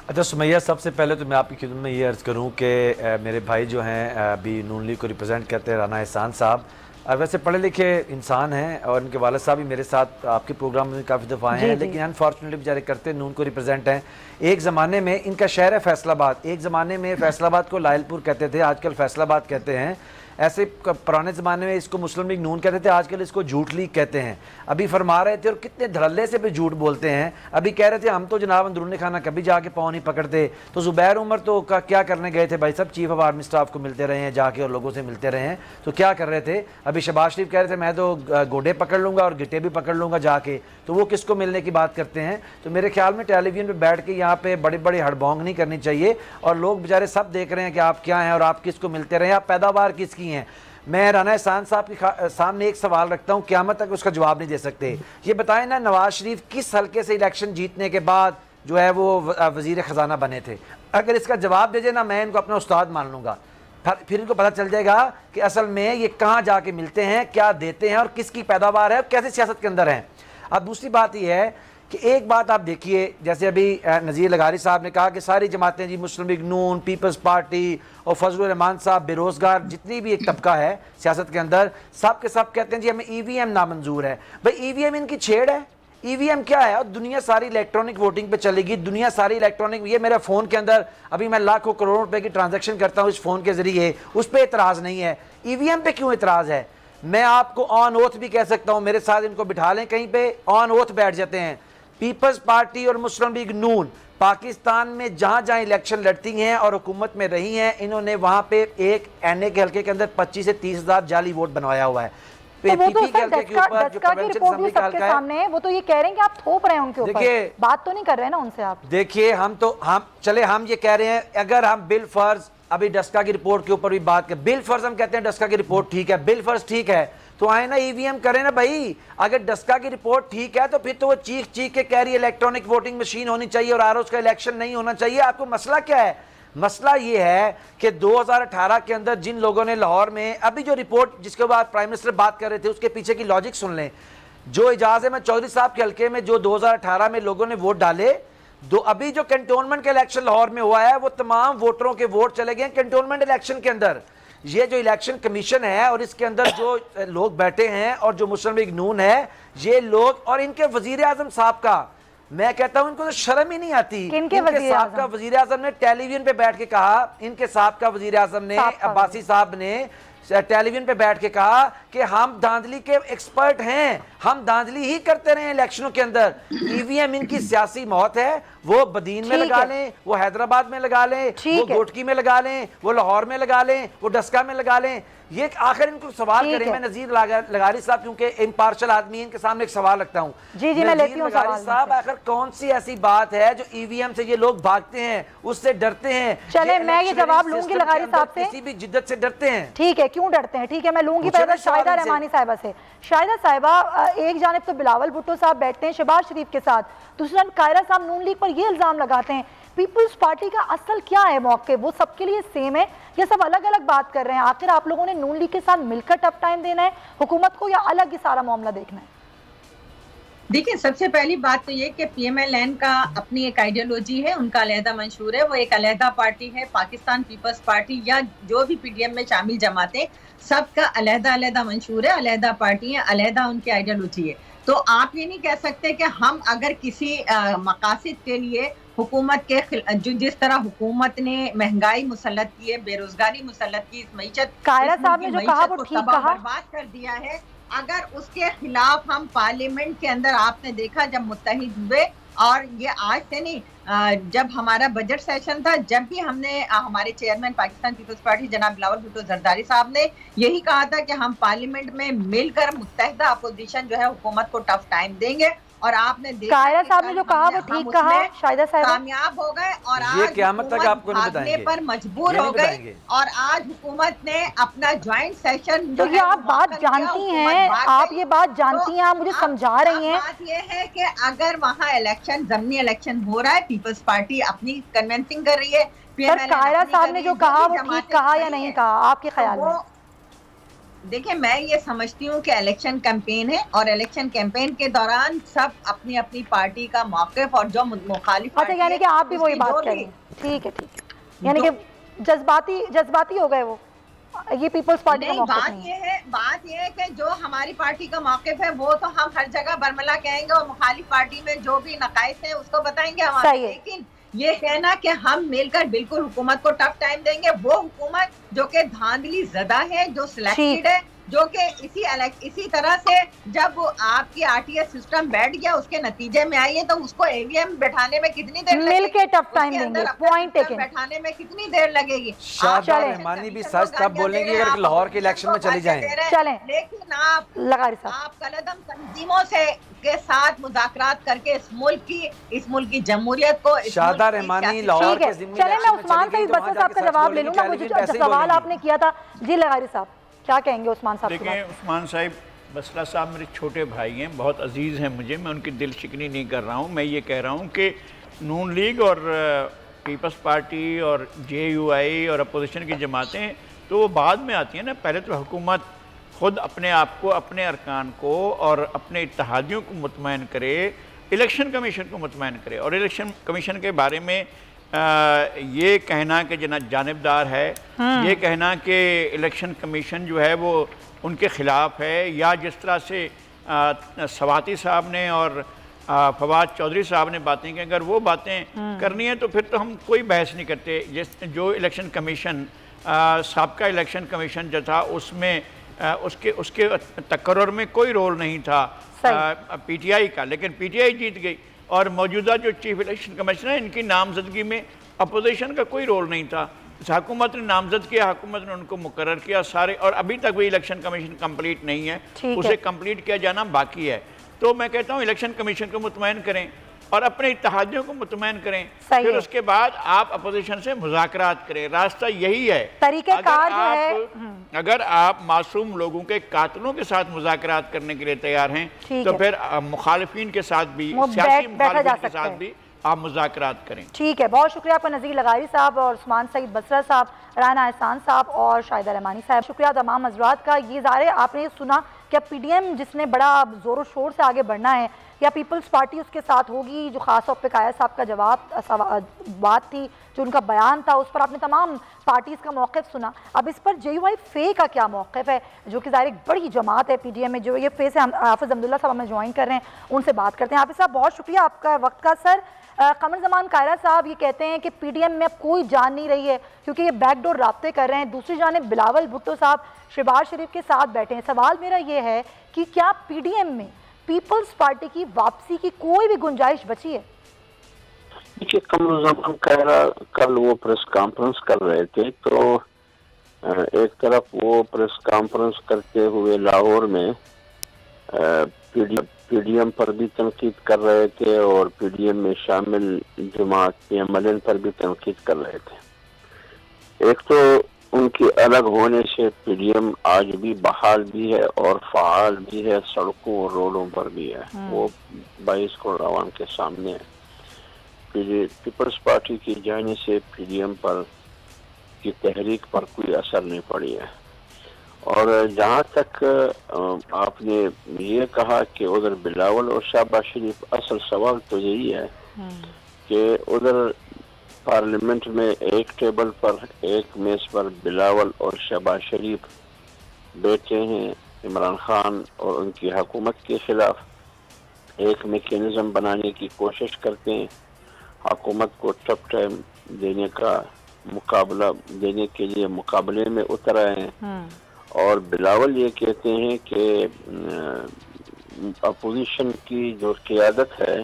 अच्छा सुमैया, सबसे पहले तो मैं आपकी खिदमत में ये अर्ज़ करूँ कि मेरे भाई जो हैं अभी नून लीग को रिप्रेजेंट करते हैं, राना एहसान साहब, वैसे पढ़े लिखे इंसान हैं और इनके वालिद साहब भी मेरे साथ आपके प्रोग्राम में काफ़ी दफ़ा आए हैं, लेकिन अनफॉर्चुनेटली बेचारे करते नून को रिप्रेजेंट हैं। एक ज़माने में इनका शहर है फैसलाबाद, एक ज़माने में फैसलाबाद को लायलपुर कहते थे, आजकल फैसलाबाद कहते हैं। ऐसे पुराने ज़माने में इसको मुस्लिम लीग नून कहते थे, आजकल इसको झूठ लीग कहते हैं। अभी फरमा रहे थे और कितने धड़ल्ले से भी झूठ बोलते हैं। अभी कह रहे थे हम तो जनाब अंदरूनी खाना कभी जाके पाँव नहीं पकड़ते। तो ज़ुबैर उमर तो क्या करने गए थे भाई, सब चीफ ऑफ आर्मी स्टाफ को मिलते रहे हैं जाके और लोगों से मिलते रहे हैं, तो क्या कर रहे थे? अभी शहबाज शरीफ कह रहे थे मैं तो गोडे पकड़ लूँगा और गिट्टे भी पकड़ लूँगा जाके, तो वो किसको मिलने की बात करते हैं? तो मेरे ख्याल में टेलीविजन पर बैठ के यहाँ पे बड़ी बड़ी हड़बोंग नहीं करनी चाहिए। और लोग बेचारे सब देख रहे हैं कि आप क्या हैं और आप किसको मिलते रहे हैं, आप पैदावार किसकी हैं। मैं राना एहसान साहब के सामने एक सवाल रखता हूँ, क़यामत तक उसका जवाब नहीं दे सकते। ये बताएं ना, नवाज शरीफ किस हल्के से इलेक्शन जीतने के बाद जो है वो वज़ीर ख़जाना बने थे? अगर इसका जवाब दे दे ना, मैं इनको अपना उस्ताद मान लूँगा। फिर इनको पता चल जाएगा कि असल में ये कहाँ जाके मिलते हैं, क्या देते हैं और किसकी पैदावार है और कैसे सियासत के अंदर हैं। अब दूसरी बात यह है कि एक बात आप देखिए, जैसे अभी नज़ीर लगारी साहब ने कहा कि सारी जमातें जी, मुस्लिम लीग नून, पीपल्स पार्टी और फजलुर रहमान साहब, बेरोज़गार, जितनी भी एक तबका है सियासत के अंदर, सब के सब कहते हैं जी हमें EVM नामंजूर है। भाई EVM इनकी छेड़ है, EVM क्या है? और दुनिया सारी इलेक्ट्रॉनिक वोटिंग पे चलेगी, दुनिया सारी इलेक्ट्रॉनिक। ये मेरे फ़ोन के अंदर अभी मैं लाखों करोड़ों रुपए की ट्रांजैक्शन करता हूँ इस फ़ोन के ज़रिए, उस पर एतराज़ नहीं है। EVM पे क्यों एतराज़ है? मैं आपको ऑन ओथ भी कह सकता हूँ, मेरे साथ इनको बिठा लें कहीं पर, ऑन ओथ बैठ जाते हैं। पीपल्स पार्टी और मुस्लिम लीग नून पाकिस्तान में जहां जहां इलेक्शन लड़ती हैं और हुकूमत में रही हैं, इन्होंने वहां पे एक NA के हल्के के अंदर 25 से 30 हज़ार जाली वोट बनवाया हुआ है। तो वो तो सर डस्का की रिपोर्ट भी सबके सामने है, वो तो ये कह रहे हैं कि आप थोप रहे हैं उनके ऊपर, बात तो नहीं कर रहे हैं ना उनसे आप। देखिए हम ये कह रहे हैं, अगर हम बिल फर्ज अभी डस्का की रिपोर्ट के ऊपर भी बात करें, बिल फर्ज हम कहते हैं डस्का की रिपोर्ट ठीक है, बिल फर्ज ठीक है, तो आए ना EVM करें ना भाई। अगर डस्का की रिपोर्ट ठीक है तो फिर तो वो चीख के कह रही है इलेक्ट्रॉनिक वोटिंग मशीन होनी चाहिए और ROs का इलेक्शन नहीं होना चाहिए। आपको मसला क्या है? मसला ये है कि 2018 के अंदर जिन लोगों ने लाहौर में, अभी जो रिपोर्ट जिसके बाद प्राइम मिनिस्टर बात कर रहे थे, उसके पीछे की लॉजिक सुन लें। जो इजाज़ अहमद चौधरी साहब के हल्के में जो 2018 में लोगों ने वोट डाले, अभी जो कंटोनमेंट का इलेक्शन लाहौर में हुआ है, वो तमाम वोटरों के वोट चले गए कंटोनमेंट इलेक्शन के अंदर। ये जो इलेक्शन कमीशन है और इसके अंदर जो लोग बैठे हैं और जो मुस्लिम लीग नून है, ये लोग और इनके वजीर आजम साहब का, मैं कहता हूं इनको तो शर्म ही नहीं आती। इनके साहब का वजीर आजम ने टेलीविजन पे बैठ के कहा, इनके साहब का वजीर आजम ने, अब्बासी साहब ने टेलीविजन पे बैठ के कहा कि हम धांधली के एक्सपर्ट हैं, हम धांधली ही करते रहे इलेक्शनों के अंदर। EVM इनकी सियासी मौत है, वो बदीन में लगा लें, वो हैदराबाद में लगा लें, वो गोटकी में लगा लें, वो लाहौर में लगा लें, वो डस्का में लगा लें। ये आखिर इनको सवाल करें, मैं नज़ीर लगारी साहब क्योंकि इम्पार्शल आदमी है, इनके सामने एक सवाल रखता हूँ। मैं लेती हूँ लगारी साहब, आखिर कौन सी ऐसी बात है जो EVM से ये लोग भागते हैं, उससे डरते हैं? चले मैं ये जवाब लूंगी लगारी साहब से, किसी भी जिद्दत से डरते हैं। ठीक है, क्यों डरते हैं? ठीक है, मैं लूंगी पहले शाहिदा रहमानी साहिबा से। शाहिदा साहिबा, एक जानिब तो बिलावल भुट्टो साहब बैठते हैं शहबाज शरीफ के साथ, दूसरा कायरा साहब नून लीग पर ये इल्जाम लगाते हैं। पीपल्स पार्टी का असल क्या है मौके, वो सबके लिए सेम है या सब अलग अलग बात कर रहे हैं? आखिर आप लोगों ने नून लीग के साथ मिलकर टफ टाइम देना है हुकूमत को या अलग ही सारा मामला देखना है? देखिए, सबसे पहली बात तो ये कि PMLN का अपनी एक आइडियोलॉजी है, उनका अलहदा मंशूर है, वो एक अलहदा पार्टी है। पाकिस्तान पीपल्स पार्टी या जो भी PDM में शामिल जमातें, सबका अलहदा अलहदा मंशूर है, अलहदा पार्टी है, अलहदा उनकी आइडियोलॉजी है। तो आप ये नहीं कह सकते कि हम अगर किसी मकासद के लिए हुकूमत के जिस तरह हुकूमत ने महंगाई मुसल्लत की है, बेरोजगारी मुसल्लत की, इस मईशत कायरा साहब ने जो कहा वो ठीक कहा, बर्बाद कर दिया है, अगर उसके खिलाफ हम पार्लियामेंट के अंदर, आपने देखा जब मुत्तहिद हुए, और ये आज से नहीं, जब हमारा बजट सेशन था, जब भी हमने हमारे चेयरमैन पाकिस्तान पीपल्स पार्टी जनाब बिलावल भुट्टो जरदारी साहब ने यही कहा था कि हम पार्लियामेंट में मिलकर मुत्तहिदा अपोजिशन जो है हुकूमत को टफ टाइम देंगे और आपने देखा कायरा साहब ने जो कहा वो ठीक कहा, शाहिदा साहब कामयाब हो गए और ये आज क़यामत तक आपको नहीं भागने बताएंगे, पर मजबूर ये हो नहीं गए बताएंगे। और आज हुकूमत ने अपना ज्वाइंट सेशन तो ये आप बात जानती हैं, आप ये बात जानती हैं, आप मुझे समझा रही हैं। बात ये है कि अगर वहाँ इलेक्शन, ज़मीनी इलेक्शन हो रहा है, पीपल्स पार्टी अपनी कन्विंसिंग कर रही है, सर कायरा साहब ने जो कहा वो ठीक कहा या नहीं कहा आपके ख्याल में? देखिए, मैं ये समझती हूँ कि इलेक्शन कैंपेन है और इलेक्शन कैंपेन के दौरान सब अपनी अपनी पार्टी का मौक़िफ़ और जो मुखालिफ, अच्छा यानी कि आप भी वही बात कर रहे हैं, ठीक है, यानी कि जज्बाती हो गए वो, ये पीपल्स पार्टी का मौक़िफ़ नहीं है। बात ये है कि जो हमारी पार्टी का मौक़िफ़ है वो तो हम हर जगह बरमला कहेंगे और मुखालिफ पार्टी में जो भी नकाइस है उसको बताएंगे हमारे, लेकिन ये कहना कि हम मिलकर बिल्कुल हुकूमत को टफ टाइम देंगे, वो हुकूमत जो कि धांधली ज़दा है, जो सिलेक्टेड है, जो कि इसी तरह से जब आपकी आरटीएस सिस्टम बैठ गया उसके नतीजे में आई है तो उसको ईवीएम बैठाने में कितनी देर लगेगी, मिलके टफ टाइम देंगे, पॉइंट टेकन, बैठाने में कितनी देर लगेगी। शाहिदा रहमानी भी सच तब बोलेंगे अगर लाहौर के इलेक्शन में चली जाएं। चलें, लेकिन आप कलदम तंजीमों से के साथ मुज़ाकरात करके इस मुल्क की जमहूरियत को, शाहिदा रहमानी लाहौर के ज़िम्मी, चलें मैं उस्मान सईद बसरा साहब का जवाब ले लूंगा। मुझे जो सवाल आपने किया था, जी लगारी साहब क्या कहेंगे उस्मान साहब? देखिए, उस्मान साहिब बसरा साहब मेरे छोटे भाई हैं, बहुत अजीज़ हैं मुझे, मैं उनकी दिल शिकनी नहीं कर रहा हूँ। मैं ये कह रहा हूँ कि नून लीग और पीपल्स पार्टी और JUI और अपोजिशन की जमातें तो वो बाद में आती हैं ना। पहले तो हुकूमत ख़ुद अपने आप को, अपने अरकान को और अपने इत्तेहादियों को मुतमईन करे, इलेक्शन कमीशन को मुतमईन करे। और इलेक्शन कमीशन के बारे में ये कहना कि जानिबदार है, ये कहना कि इलेक्शन कमीशन जो है वो उनके ख़िलाफ़ है, या जिस तरह से सवाती साहब ने और फवाद चौधरी साहब ने बातें की, अगर वो बातें करनी है तो फिर तो हम कोई बहस नहीं करते। जो इलेक्शन कमीशन साबका इलेक्शन कमीशन जो था उसमें उसके तकर्रुर में कोई रोल नहीं था PTI का, लेकिन PTI जीत गई। और मौजूदा जो चीफ इलेक्शन कमिश्नर है, इनकी नामजदगी में अपोजिशन का कोई रोल नहीं था। हुकूमत ने नामजद किया, हुकूमत ने उनको मुकर्रर किया सारे, और अभी तक भी इलेक्शन कमीशन कंप्लीट नहीं है, उसे कंप्लीट किया जाना बाकी है। तो मैं कहता हूँ इलेक्शन कमीशन को मुतमईन करें और अपने इत्तेहादियों को मुतमईन करें, फिर उसके बाद आप अपोजिशन से मुज़ाकरात करें। रास्ता यही है। अगर आप मासूम लोगों के कातलों के साथ मुज़ाकरात करने के लिए तैयार हैं तो फिर मुखालिफिन के साथ भी, सियासी मुखालिफिन के साथ भी आप मुज़ाकरात करें। ठीक है, बहुत शुक्रिया आपका नज़ीर लगारी साहब और उस्मान सईद बसरा साहब, राना एहसान साहब और शाहिदा रहमानी साहब। शुक्रिया तमाम हज़रात का। ये ज़ाहिर आपने सुना कि अब PDM जिसने बड़ा ज़ोर शोर से आगे बढ़ना है या पीपल्स पार्टी उसके साथ होगी, जो ख़ास तौर पे काया साहब का जवाब बात थी, जो उनका बयान था, उस पर आपने तमाम पार्टीज़ का मौक़िफ़ सुना। अब इस पर JUI फ़े का क्या मौक़िफ़ है, जो कि ज़ाहिर एक बड़ी जमात है PDM में, जो ये फ़े से हाफिज़ अब्दुल्ला साहब हमें ज्वाइन कर रहे हैं, उनसे बात करते हैं। हाफिज़ साहब बहुत शुक्रिया आपका वक्त का। सर कमर ज़मान कायरा साहब ये कहते हैं कि PDM में अब कोई जान नहीं रही है क्योंकि ये बैकडोर राब्ते कर रहे हैं। दूसरी जानिब बिलावल भुट्टो साहब शहबाज शरीफ के साथ बैठे हैं। सवाल मेरा ये है कि क्या PDM में पीपल्स पार्टी की वापसी की कोई भी गुंजाइश बची है? देखिए, कमर ज़मान कायरा कल वो प्रेस कॉन्फ्रेंस कर रहे थे, तो एक तरफ वो प्रेस कॉन्फ्रेंस करते हुए लाहौर में PDM पर भी तनकीद कर रहे थे और PDM में शामिल जमात PMLN पर भी तनकीद कर रहे थे। एक तो उनके अलग होने से PDM आज भी बहाल भी है और फ़ाल भी है, सड़कों और रोडों पर भी है, वो 22 करोड़ आवाम के सामने है। पीपल्स पार्टी की जाने से PDM पर की तहरीक पर कोई असर नहीं पड़ी है। और जहाँ तक आपने ये कहा कि उधर बिलावल और शहबाज शरीफ, असल सवाल तो यही है कि उधर पार्लियामेंट में एक टेबल पर, एक मेज़ पर बिलावल और शहबाज शरीफ बैठे हैं, इमरान खान और उनकी हुकूमत के खिलाफ एक मैकेनिज़्म बनाने की कोशिश करते हैं, हुकूमत को टफ टाइम देने का मुकाबला देने के लिए मुकाबले में उतर आए हैं। और बिलावल ये कहते हैं कि अपोजिशन की जो क़ियादत है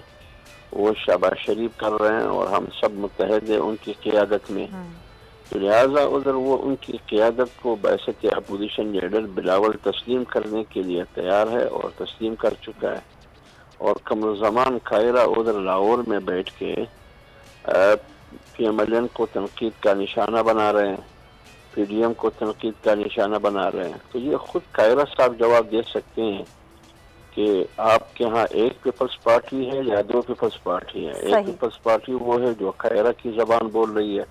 वो शहबाज शरीफ कर रहे हैं और हम सब मुत्तहद हैं उनकी क़ियादत में, तो लिहाजा उधर वो उनकी क़ियादत को बैसत अपोजिशन लीडर बिलावल तस्लीम करने के लिए तैयार है और तस्लीम कर चुका है। और कमरुज़्ज़मान कायरा उधर लाहौर में बैठ के PMLN को तनकीद का निशाना बना रहे हैं, PDM को तनकीद का निशाना बना रहे हैं। तो ये खुद कायरा साहब जवाब दे सकते हैं कि आपके यहाँ एक पीपल्स पार्टी है या दो पीपल्स पार्टी है। एक पीपल्स पार्टी वो है जो कायरा की जबान बोल रही है,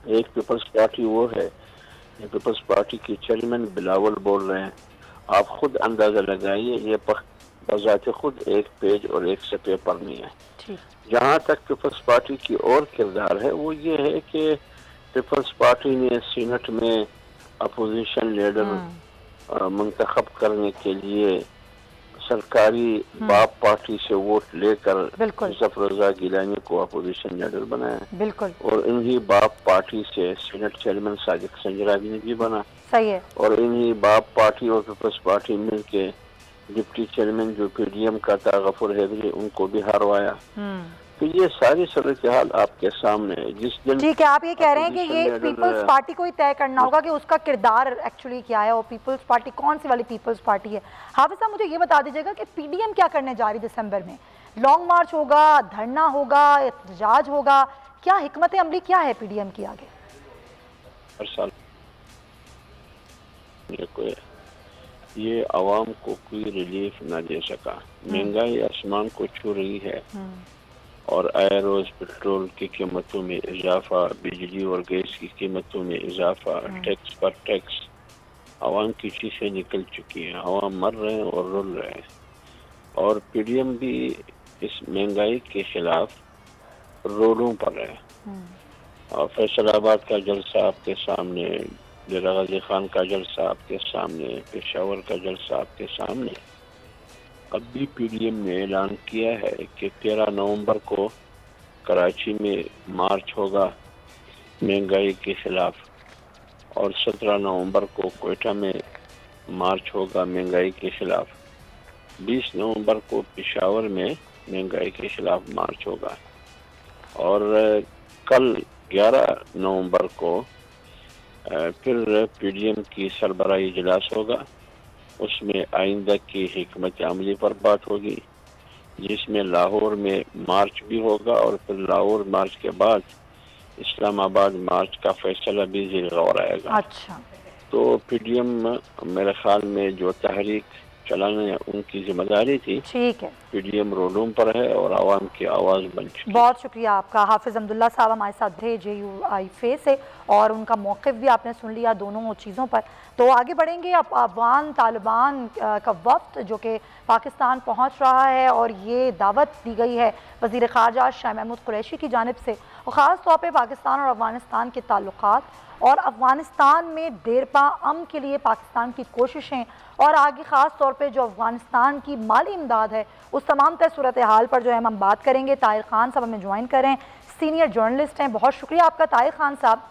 एक पीपल्स पार्टी वो है पीपल्स पार्टी की चेयरमैन बिलावल बोल रहे हैं। आप खुद अंदाजा लगाइए, ये बजाते खुद एक पेज और एक सफ़े पर नहीं है। जहाँ तक पीपल्स पार्टी की और किरदार है वो ये है कि पीपल्स पार्टी ने सीनेट में अपोजिशन लीडर मुंतखब करने के लिए सरकारी बाप पार्टी से वोट लेकर जफर गिलानी को अपोजिशन लीडर बनाया और इन्हीं बाप पार्टी से सीनेट चेयरमैन साजिद संजरावी ने भी बना। सही है। और इन्हीं बाप पार्टी और पीपल्स पार्टी मिल के डिप्टी चेयरमैन जो PDM का था गफूर हैदरी उनको भी हरवाया। तो ये सारी सूरत हाल आपके सामने है। जिस दिन ठीक है, आप ये कह रहे हैं कि ये पीपल्स पार्टी को ही तय करना होगा कि उसका किरदार एक्चुअली क्या है और पीपल्स पार्टी कौन सी वाली पीपल्स पार्टी है। हाफिज साहब मुझे ये बता दीजिएगा कि PDM क्या करने जा रही दिसंबर में? लॉन्ग मार्च होगा, धरना होगा, एहतजाज होगा, क्या हिकमत अमली क्या है PDM की आगे? हर साल ये आवाम को कोई रिलीफ न दे सका, महंगाई आसमान को छू रही है और आए रोज पेट्रोल की कीमतों में इजाफा, बिजली और गैस की कीमतों में इजाफा, टैक्स पर टैक्स, आवाम की चीज़ें निकल चुकी हैं, आवाम मर रहे हैं और रुल रहे हैं। और PDM भी इस महंगाई के खिलाफ रोडों पर है। और फैसलाबाद का जलसा आपके सामने, डेरा गाजी खान का जलसा आपके सामने, पेशावर का जलसा आपके सामने। अब भी PDM ने ऐलान किया है कि 13 नवंबर को कराची में मार्च होगा महंगाई के खिलाफ और 17 नवंबर को क्वेटा में मार्च होगा महंगाई के खिलाफ, 20 नवंबर को पेशावर में महंगाई के खिलाफ मार्च होगा और कल 11 नवंबर को फिर PDM की सरबराही इजलास होगा। उसमें आइंदा की हिकमत अमली पर बात होगी, जिसमें लाहौर में मार्च भी होगा और फिर लाहौर मार्च के बाद इस्लामाबाद मार्च का फैसला भी ज़ेर गौर आएगा। अच्छा। तो PDM मेरे ख्याल में जो तहरीक चलाने उनकी जिम्मेदारी थी। ठीक है। PDM रोडों पर है और आवाम की आवाज़ बन चुकी। बहुत शुक्रिया आपका। हाफिज अब्दुल्ला साहब हमारे साथ थे JUIFA से और उनका मौक़िफ़ भी आपने सुन लिया दोनों चीज़ों पर। तो आगे बढ़ेंगे। अब अफगान तालिबान का वफ्द जो कि पाकिस्तान पहुंच रहा है और ये दावत दी गई है वज़ीर ख़ारजा शाह महमूद कुरैशी की जानिब से और ख़ास तौर पे पाकिस्तान और अफ़गानिस्तान के ताल्लुकात और अफ़गानिस्तान में देरपा अमन के लिए पाकिस्तान की कोशिशें और आगे ख़ास तौर पे जो अफ़गानिस्तान की माली इमदाद है उस तमाम तर सूरत हाल पर जो है हम बात करेंगे। ताहिर खान साहब हमें ज्वाइन करें, सीनियर जर्नलिस्ट हैं। बहुत शुक्रिया आपका ताहिर खान साहब।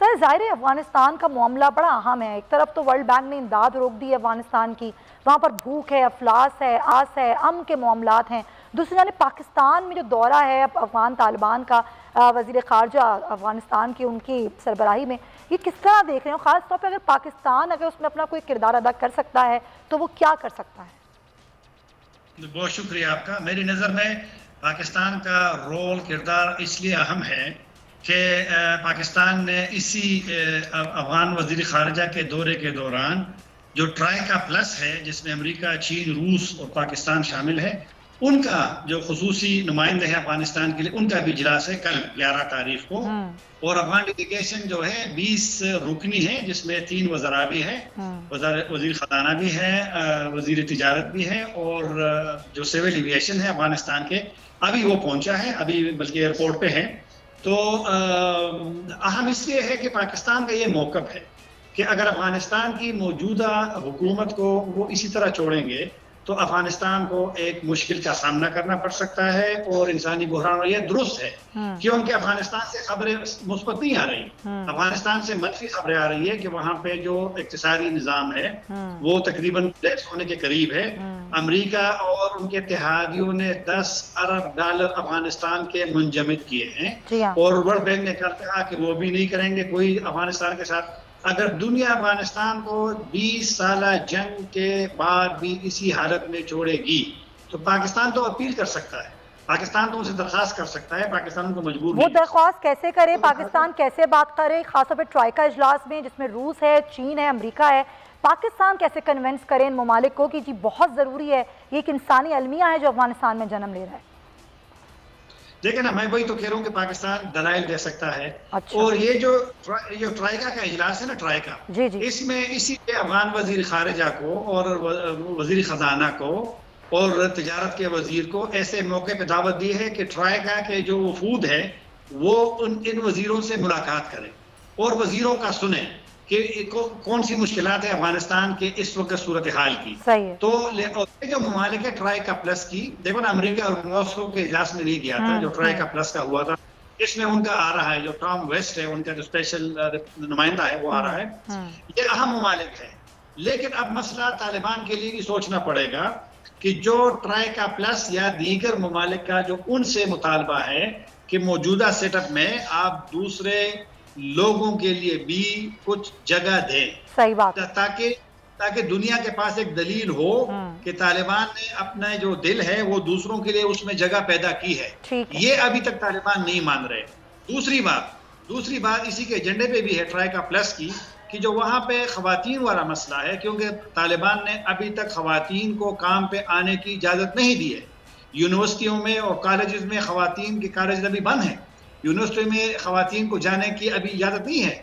सर ज़ाहिर है अफ़गानिस्तान का मामला बड़ा अहम है। एक तरफ तो वर्ल्ड बैंक ने इमदाद रोक दी है अफ़गानिस्तान की, वहाँ पर भूख है, अफलास है, आस है, अमन के मामलात हैं। दूसरी जानिब पाकिस्तान में जो दौरा है अफ़गान तालिबान का वज़ीर ख़ारजा अफ़गानिस्तान की उनकी सरबराही में, ये किस तरह देख रहे हो? ख़ास तौर पर अगर पाकिस्तान अगर उसमें अपना कोई किरदार अदा कर सकता है तो वो क्या कर सकता है? बहुत शुक्रिया आपका। मेरी नज़र में पाकिस्तान का रोल किरदार इसलिए अहम है कि पाकिस्तान ने इसी अफ़गान वज़ीर ख़ारजा के दौरे के दौरान जो ट्राइका प्लस है जिसमें अमेरिका, चीन, रूस और पाकिस्तान शामिल है, उनका जो खुसूसी नुमाइंदे हैं अफगानिस्तान के लिए, उनका भी इजलास है कल 11 तारीख को। और अफगान डेलीगेशन जो है 20 रुकनी है जिसमें 3 वज़रा भी है, वज़ीर ख़जाना भी है, वज़ीर तिजारत भी है और जो सिविल एविएशन है अफगानिस्तान के, अभी वो पहुंचा है, अभी बल्कि एयरपोर्ट पे है। तो अहम इसलिए है कि पाकिस्तान का ये मौक़िफ़ है कि अगर अफगानिस्तान की मौजूदा हुकूमत को वो इसी तरह छोड़ेंगे तो अफगानिस्तान को एक मुश्किल का सामना करना पड़ सकता है और इंसानी बुहरान। और ये दुरुस्त है क्योंकि अफगानिस्तान से खबरें मुस्बत नहीं आ रही, अफगानिस्तान से मनफी खबरें आ रही है कि वहाँ पे जो इक्तिसादी निज़ाम है वो तकरीबन कोलैप्स होने के करीब है। अमेरिका और उनके इत्तेहादियों ने $10 अरब अफगानिस्तान के मुंजमद किए हैं और वर्ल्ड बैंक ने कहा कि वो भी नहीं करेंगे कोई अफगानिस्तान के साथ। अगर दुनिया अफगानिस्तान को 20 साल जंग के बाद भी इसी हालत में छोड़ेगी तो पाकिस्तान तो अपील कर सकता है, पाकिस्तान तो उनसे दरख्वास्त कर सकता है, पाकिस्तान उनको मजबूर वो दरख्वास्त कैसे करे, पाकिस्तान कैसे बात करे, खासतौर पर ट्राइका इजलास में जिसमें रूस है, चीन है, अमेरिका है, पाकिस्तान कैसे कन्विंस करे इन ममालिक को कि जी बहुत ज़रूरी है, ये एक इंसानी अलमिया है जो अफगानिस्तान में जन्म ले रहा है। देखिए ना, मैं वही तो कह रहा हूँ कि पाकिस्तान दलाइल दे सकता है। अच्छा। और ये जो ट्राइका का इजलास है ना, ट्राइका, जी जी, इसमें इसी अफगान वजीर खारिजा को और वजीर खजाना को और तिजारत के वजीर को ऐसे मौके पे दावत दी है कि ट्राइका के जो वफूद है वो इन वजीरों से मुलाकात करें और वजीरों का सुने कि कौन सी मुश्किलात है अफगानिस्तान के इस वक्त सूरत हाल की। सही है। तो जो ममालिक है ट्राइका प्लस की, देखो ना, अमेरिका और मॉस्को के इजलास में नहीं गया था जो ट्राइका प्लस का हुआ था, इसमें उनका आ रहा है, जो टॉम वेस्ट है उनका जो स्पेशल नुमाइंदा है वो आ रहा है। ये अहम ममालिक है, लेकिन अब मसला तालिबान के लिए भी सोचना पड़ेगा कि जो ट्राइका प्लस या दीगर ममालिक का जो उनसे मुतालबा है कि मौजूदा सेटअप में आप दूसरे लोगों के लिए भी कुछ जगह दें। सही बात, ताकि दुनिया के पास एक दलील हो कि तालिबान ने अपना जो दिल है वो दूसरों के लिए उसमें जगह पैदा की है। ये अभी तक तालिबान नहीं मान रहे। दूसरी बात इसी के एजेंडे पे भी है ट्राइका प्लस की, कि जो वहाँ पे खवातीन वाला मसला है, क्योंकि तालिबान ने अभी तक खवातीन को काम पे आने की इजाज़त नहीं दी है। यूनिवर्सिटियों में और कॉलेजेस में खवातीन के कॉलेज अभी बंद हैं, यूनिवर्सिटी में खवातीन को जाने की अभी इजाज़त नहीं है।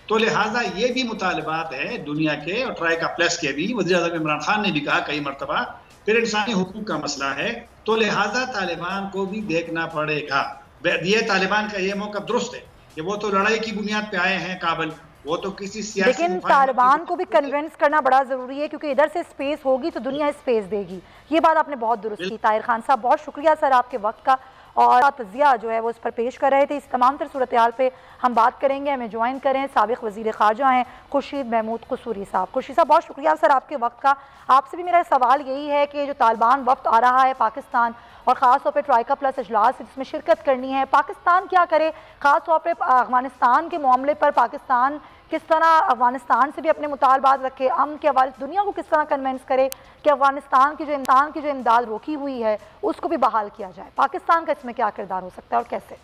तो लिहाजा ये भी मुतालबात है दुनिया के और ट्राइका प्लस के भी। वज़ीर-ए-आज़म इमरान खान ने भी कहा कई मरतबा, फिर इंसानी हुकूक का मसला है, तो लिहाजा तालिबान को भी देखना पड़ेगा। ये तालिबान का ये मौक़िफ़ दुरुस्त है कि वो तो लड़ाई की बुनियाद पे आए हैं काबुल, वो तो किसी सियासी, लेकिन तालिबान को भी कन्विंस करना बड़ा ज़रूरी है, क्योंकि इधर से स्पेस होगी तो दुनिया स्पेस देगी। ये बात आपने बहुत दुरुस्त की। ताहिर खान साहब, बहुत शुक्रिया सर आपके वक्त का, और तज़िया जो है वो इस पर पेश कर रहे थे। इस तमाम तर सूरत हाल पे हम बात करेंगे। हमें ज्वाइन करें साबिक़ वज़ीर ख़ारजा हैं खुर्शीद महमूद क़सूरी साहब। खुर्शीद साहब, बहुत शुक्रिया सर आपके वक्त का। आपसे भी मेरा सवाल यही है कि जो तालिबान वक्त आ रहा है पाकिस्तान, और ख़ास तौर पे ट्राइका प्लस इजलास जिसमें शिरकत करनी है, पाकिस्तान क्या करे, ख़ास तौर पे अफ़गानिस्तान के मामले पर पाकिस्तान किस तरह अफ़गानिस्तान से भी अपने मुतालबात रखे, अमन के हवाले दुनिया को किस तरह कन्विंस करे कि अफ़गानिस्तान की जो इमदाद रोकी हुई है उसको भी बहाल किया जाए। पाकिस्तान का इसमें क्या किरदार हो सकता है और कैसे?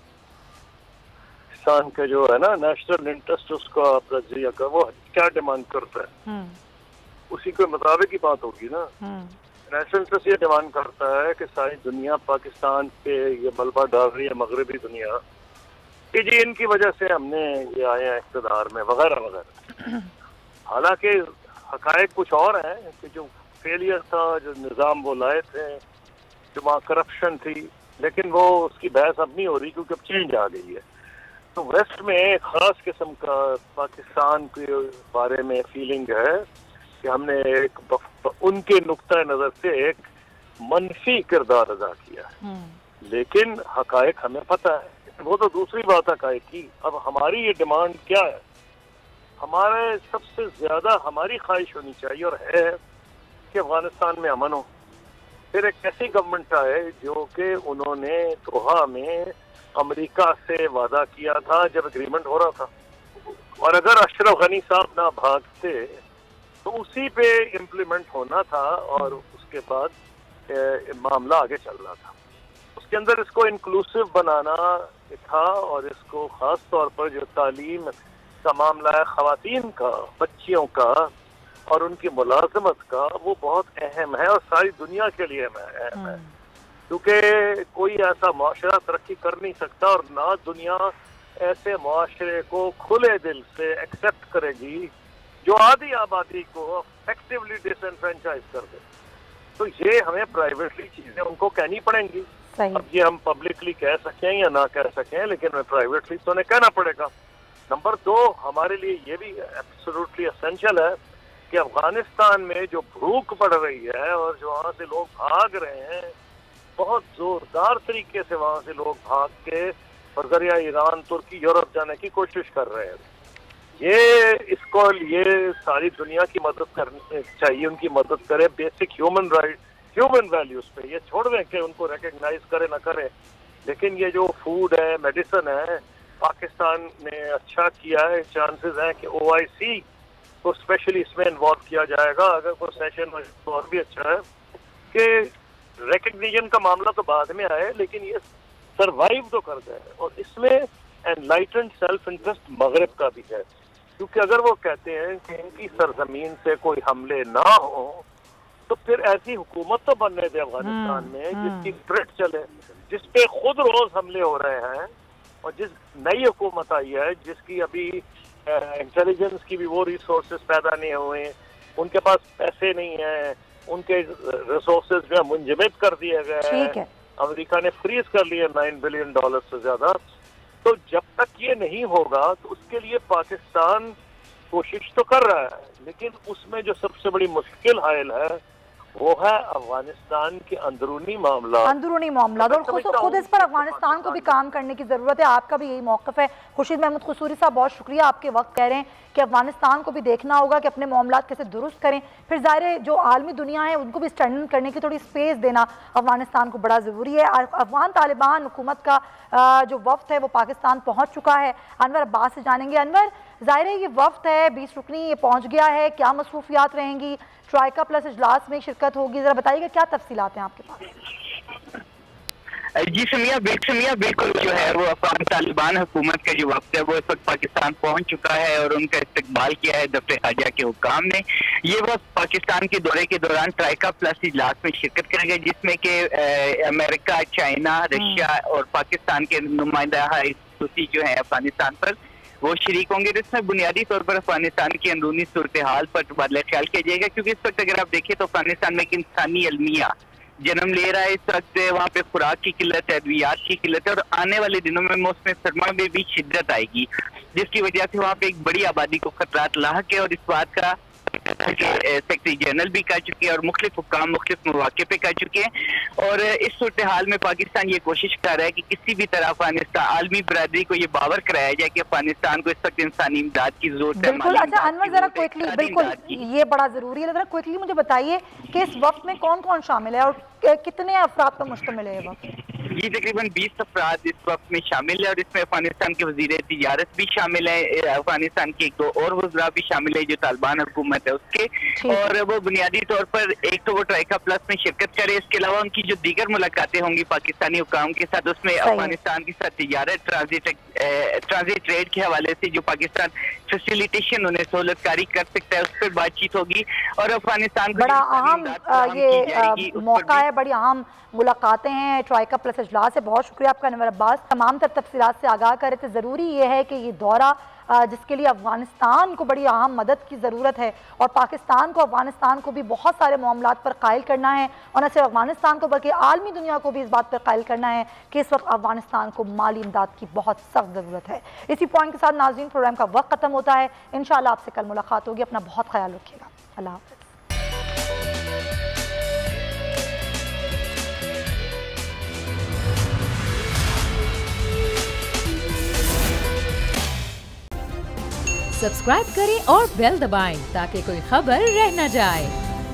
पाकिस्तान का जो है ना नेशनल इंटरेस्ट, उसका रजिया का वो क्या डिमांड करता है उसी के मुताबिक ही बात होगी ना। नेशनल इंटरेस्ट ये डिमांड करता है कि सारी दुनिया पाकिस्तान पे ये मलबा डाल रही है, मगरबी दुनिया, कि जी इनकी वजह से हमने ये आए हैं इक़्तिदार में वगैरह वगैरह। हालांकि हक़ाइक़ कुछ और हैं कि जो फेलियर था, जो निज़ाम वो लाए थे, जो वहाँ करप्शन थी, लेकिन वो उसकी बहस अब नहीं हो रही क्योंकि अब चेंज आ गई है। तो वेस्ट में एक ख़ास किस्म का पाकिस्तान के बारे में फीलिंग है कि हमने एक उनके नुक्ता नज़र से एक मनफी किरदार अदा किया है, लेकिन हक़ाइक़ हमें पता है। वो तो दूसरी बात हक़ाइक़ की। अब हमारी ये डिमांड क्या है? हमारे सबसे ज़्यादा हमारी ख्वाहिश होनी चाहिए और है कि अफ़गानिस्तान में अमन हो। फिर एक ऐसी गवर्नमेंट आए जो कि उन्होंने दोहा में अमेरिका से वादा किया था जब एग्रीमेंट हो रहा था, और अगर अशरफ गनी साहब ना भागते तो उसी पे इम्प्लीमेंट होना था और उसके बाद मामला आगे चल रहा था। उसके अंदर इसको इंक्लूसिव बनाना था और इसको ख़ास तौर पर जो तालीम का मामला है, ख़वातीन का, बच्चियों का और उनकी मुलाजमत का, वो बहुत अहम है और सारी दुनिया के लिए अहम है, क्योंकि कोई ऐसा मुआशरा तरक्की कर नहीं सकता और ना दुनिया ऐसे मुआशरे को खुले दिल से एक्सेप्ट करेगी जो आधी आबादी को एक्टिवली डिसएनफ्रेंचाइज कर दे। तो ये हमें प्राइवेटली चीज़ें उनको कहनी पड़ेंगी। अब ये हम पब्लिकली कह सकें या ना कह सकें, लेकिन हमें प्राइवेटली तो उन्हें कहना पड़ेगा। नंबर 2, हमारे लिए ये भी एब्सोल्युटली एसेंशियल है कि अफगानिस्तान में जो भूख बढ़ रही है और जो वहाँ से लोग भाग रहे हैं, बहुत जोरदार तरीके से वहाँ से लोग भाग के और जरिया ईरान, तुर्की, यूरोप जाने की कोशिश कर रहे हैं। इसको ये सारी दुनिया की मदद करनी चाहिए, उनकी मदद करे basic human right, human values पे। ये छोड़ दें कि उनको रिकग्नाइज करे ना करे, लेकिन ये जो फूड है, मेडिसिन है, पाकिस्तान ने अच्छा किया है। चांसेस हैं कि OIC को स्पेशली इसमें इन्वॉल्व किया जाएगा। अगर कोई सेशन हो तो और भी अच्छा है कि रिकग्निशन का मामला तो बाद में आया, लेकिन ये सरवाइव तो कर गए। और इसमें एनलाइटेंड सेल्फ इंटरेस्ट मगरब का भी है, क्योंकि अगर वो कहते हैं कि इनकी सरजमीन से कोई हमले ना हो तो फिर ऐसी हुकूमत तो बनने दे अफगानिस्तान में जिसकी थ्रेट चले, जिसपे खुद रोज हमले हो रहे हैं, और जिस नई हुकूमत आई है जिसकी अभी इंटेलिजेंस की भी वो रिसोर्सेज पैदा नहीं हुए, उनके पास पैसे नहीं है, उनके रिसोर्सेज जो है मुंजमद कर दिए गए हैं, अमेरिका ने फ्रीज कर लिए $9 बिलियन से ज्यादा। तो जब तक ये नहीं होगा तो उसके लिए पाकिस्तान कोशिश तो कर रहा है, लेकिन उसमें जो सबसे बड़ी मुश्किल हायल है वो है अफगानिस्तान के अंदरूनी मामला और खुद इस पर अफगानिस्तान को भी काम करने की जरूरत है। आपका भी यही मौक़िफ़ है। खुर्शीद महमूद क़सूरी साहब, बहुत शुक्रिया, आपके वक्त कह रहे हैं कि अफगानिस्तान को भी देखना होगा कि अपने मामलात कैसे दुरुस्त करें, फिर ज़ाहिर है जो आलमी दुनिया है उनको भी स्टैंड करने की थोड़ी स्पेस देना अफगानिस्तान को बड़ा ज़रूरी है। अफगान तालिबान हुकूमत का जो वफ्द है वो पाकिस्तान पहुँच चुका है। अनवर अब्बास से जानेंगे। अनवर, ज़ाहिर है ये वफ्द है 20 रुकनी, ये पहुँच गया है, क्या मसरूफियात रहेंगी, ट्राइका प्लस इजलास में शिरकत होगी, जरा बताइएगा क्या तफसीलात हैं आपके पास? जी समिया बिल्कुल जो है वो अफगान तालिबान हुकूमत का जो वक्त है वो इस वक्त पाकिस्तान पहुंच चुका है और उनका इस्तकबाल किया है दफ्तर खारजा के हुक्काम ने। ये वक्त पाकिस्तान के दौरे के दौरान ट्राइका प्लस इजलास में शिरकत करेंगे, जिसमें कि अमेरिका, चाइना, रशिया और पाकिस्तान के नुमाइंदा हाई जो है अफगानिस्तान पर वो शरीक होंगे। इसमें बुनियादी तौर पर अफगानिस्तान की अंदरूनी सूरत हाल पर तबादला ख्याल किया जाएगा, क्योंकि इस वक्त अगर आप देखें तो अफगानिस्तान में एक इंसानी अलमिया जन्म ले रहा है। इस वक्त वहाँ पे खुराक की किल्लत है, अद्वियात की किल्लत है और आने वाले दिनों में मौसम सरमा में भी शिद्दत आएगी, जिसकी वजह से वहाँ पे एक बड़ी आबादी को खतरात लाहक है। और इस बात का सेक्रेटरी जनरल भी कह चुके हैं और मुख्तलिफ हुक्काम मुख्तलिफ मौके पे कह चुके हैं। और इस सूरत हाल में पाकिस्तान ये कोशिश कर रहा है कि किसी भी तरह अफगानिस्तान आलमी बरादरी को ये बावर कराया जाए कि अफगानिस्तान को इस वक्त इंसानी इमदाद की जरूरत है। बिल्कुल। अच्छा अनवर, जरा क्विकली, बिल्कुल ये बड़ा जरूरी है, जरा क्विकली मुझे बताइए कि इस वक्त में कौन कौन शामिल है और कितने अफराद पर मुश्तमिल है ये वक्त? ये तकरीबन 20 अफराद इस वक्त में शामिल है और इसमें अफगानिस्तान के वजीर तिजारत भी शामिल है, अफगानिस्तान के 1-2 और वज़रा भी शामिल है जो तालिबान हुकूमत है उसके। और वो बुनियादी तौर पर एक तो वो ट्राइका प्लस में शिरकत करे, इसके अलावा उनकी जो दीगर मुलाकातें होंगी पाकिस्तानी हुकाम के साथ, उसमें अफगानिस्तान के साथ तिजारत, ट्रांजिट ट्रेड के हवाले से जो पाकिस्तान फैसिलिटेशन उन्हें सहूलतकारी कर सकता है उस पर बातचीत होगी। और अफगानिस्तान बड़ा अहम ये मौका है, बड़ी अहम मुलाकातें हैं, ट्राइका प्लस इजलास है। बहुत शुक्रिया आपका अनवर अब्बास, तमाम तर तफसीलात से आगाह कर रहे थे। ज़रूरी ये है कि ये दौरा जिसके लिए अफगानिस्तान को बड़ी अहम मदद की ज़रूरत है और पाकिस्तान को अफगानिस्तान को भी बहुत सारे मामलात पर कायल करना है, और न सिर्फ अफगानिस्तान को बल्कि आलमी दुनिया को भी इस बात पर कायल करना है कि इस वक्त अफगानिस्तान को माली इमदाद की बहुत सख्त ज़रूरत है। इसी पॉइंट के साथ नाज़रीन प्रोग्राम का वक्त ख़त्म होता है। इंशाअल्लाह आपसे कल मुलाकात होगी। अपना बहुत ख्याल रखिएगा। अल्लाह हाफ़िज़। सब्सक्राइब करें और बेल दबाएं ताकि कोई खबर रह न जाए।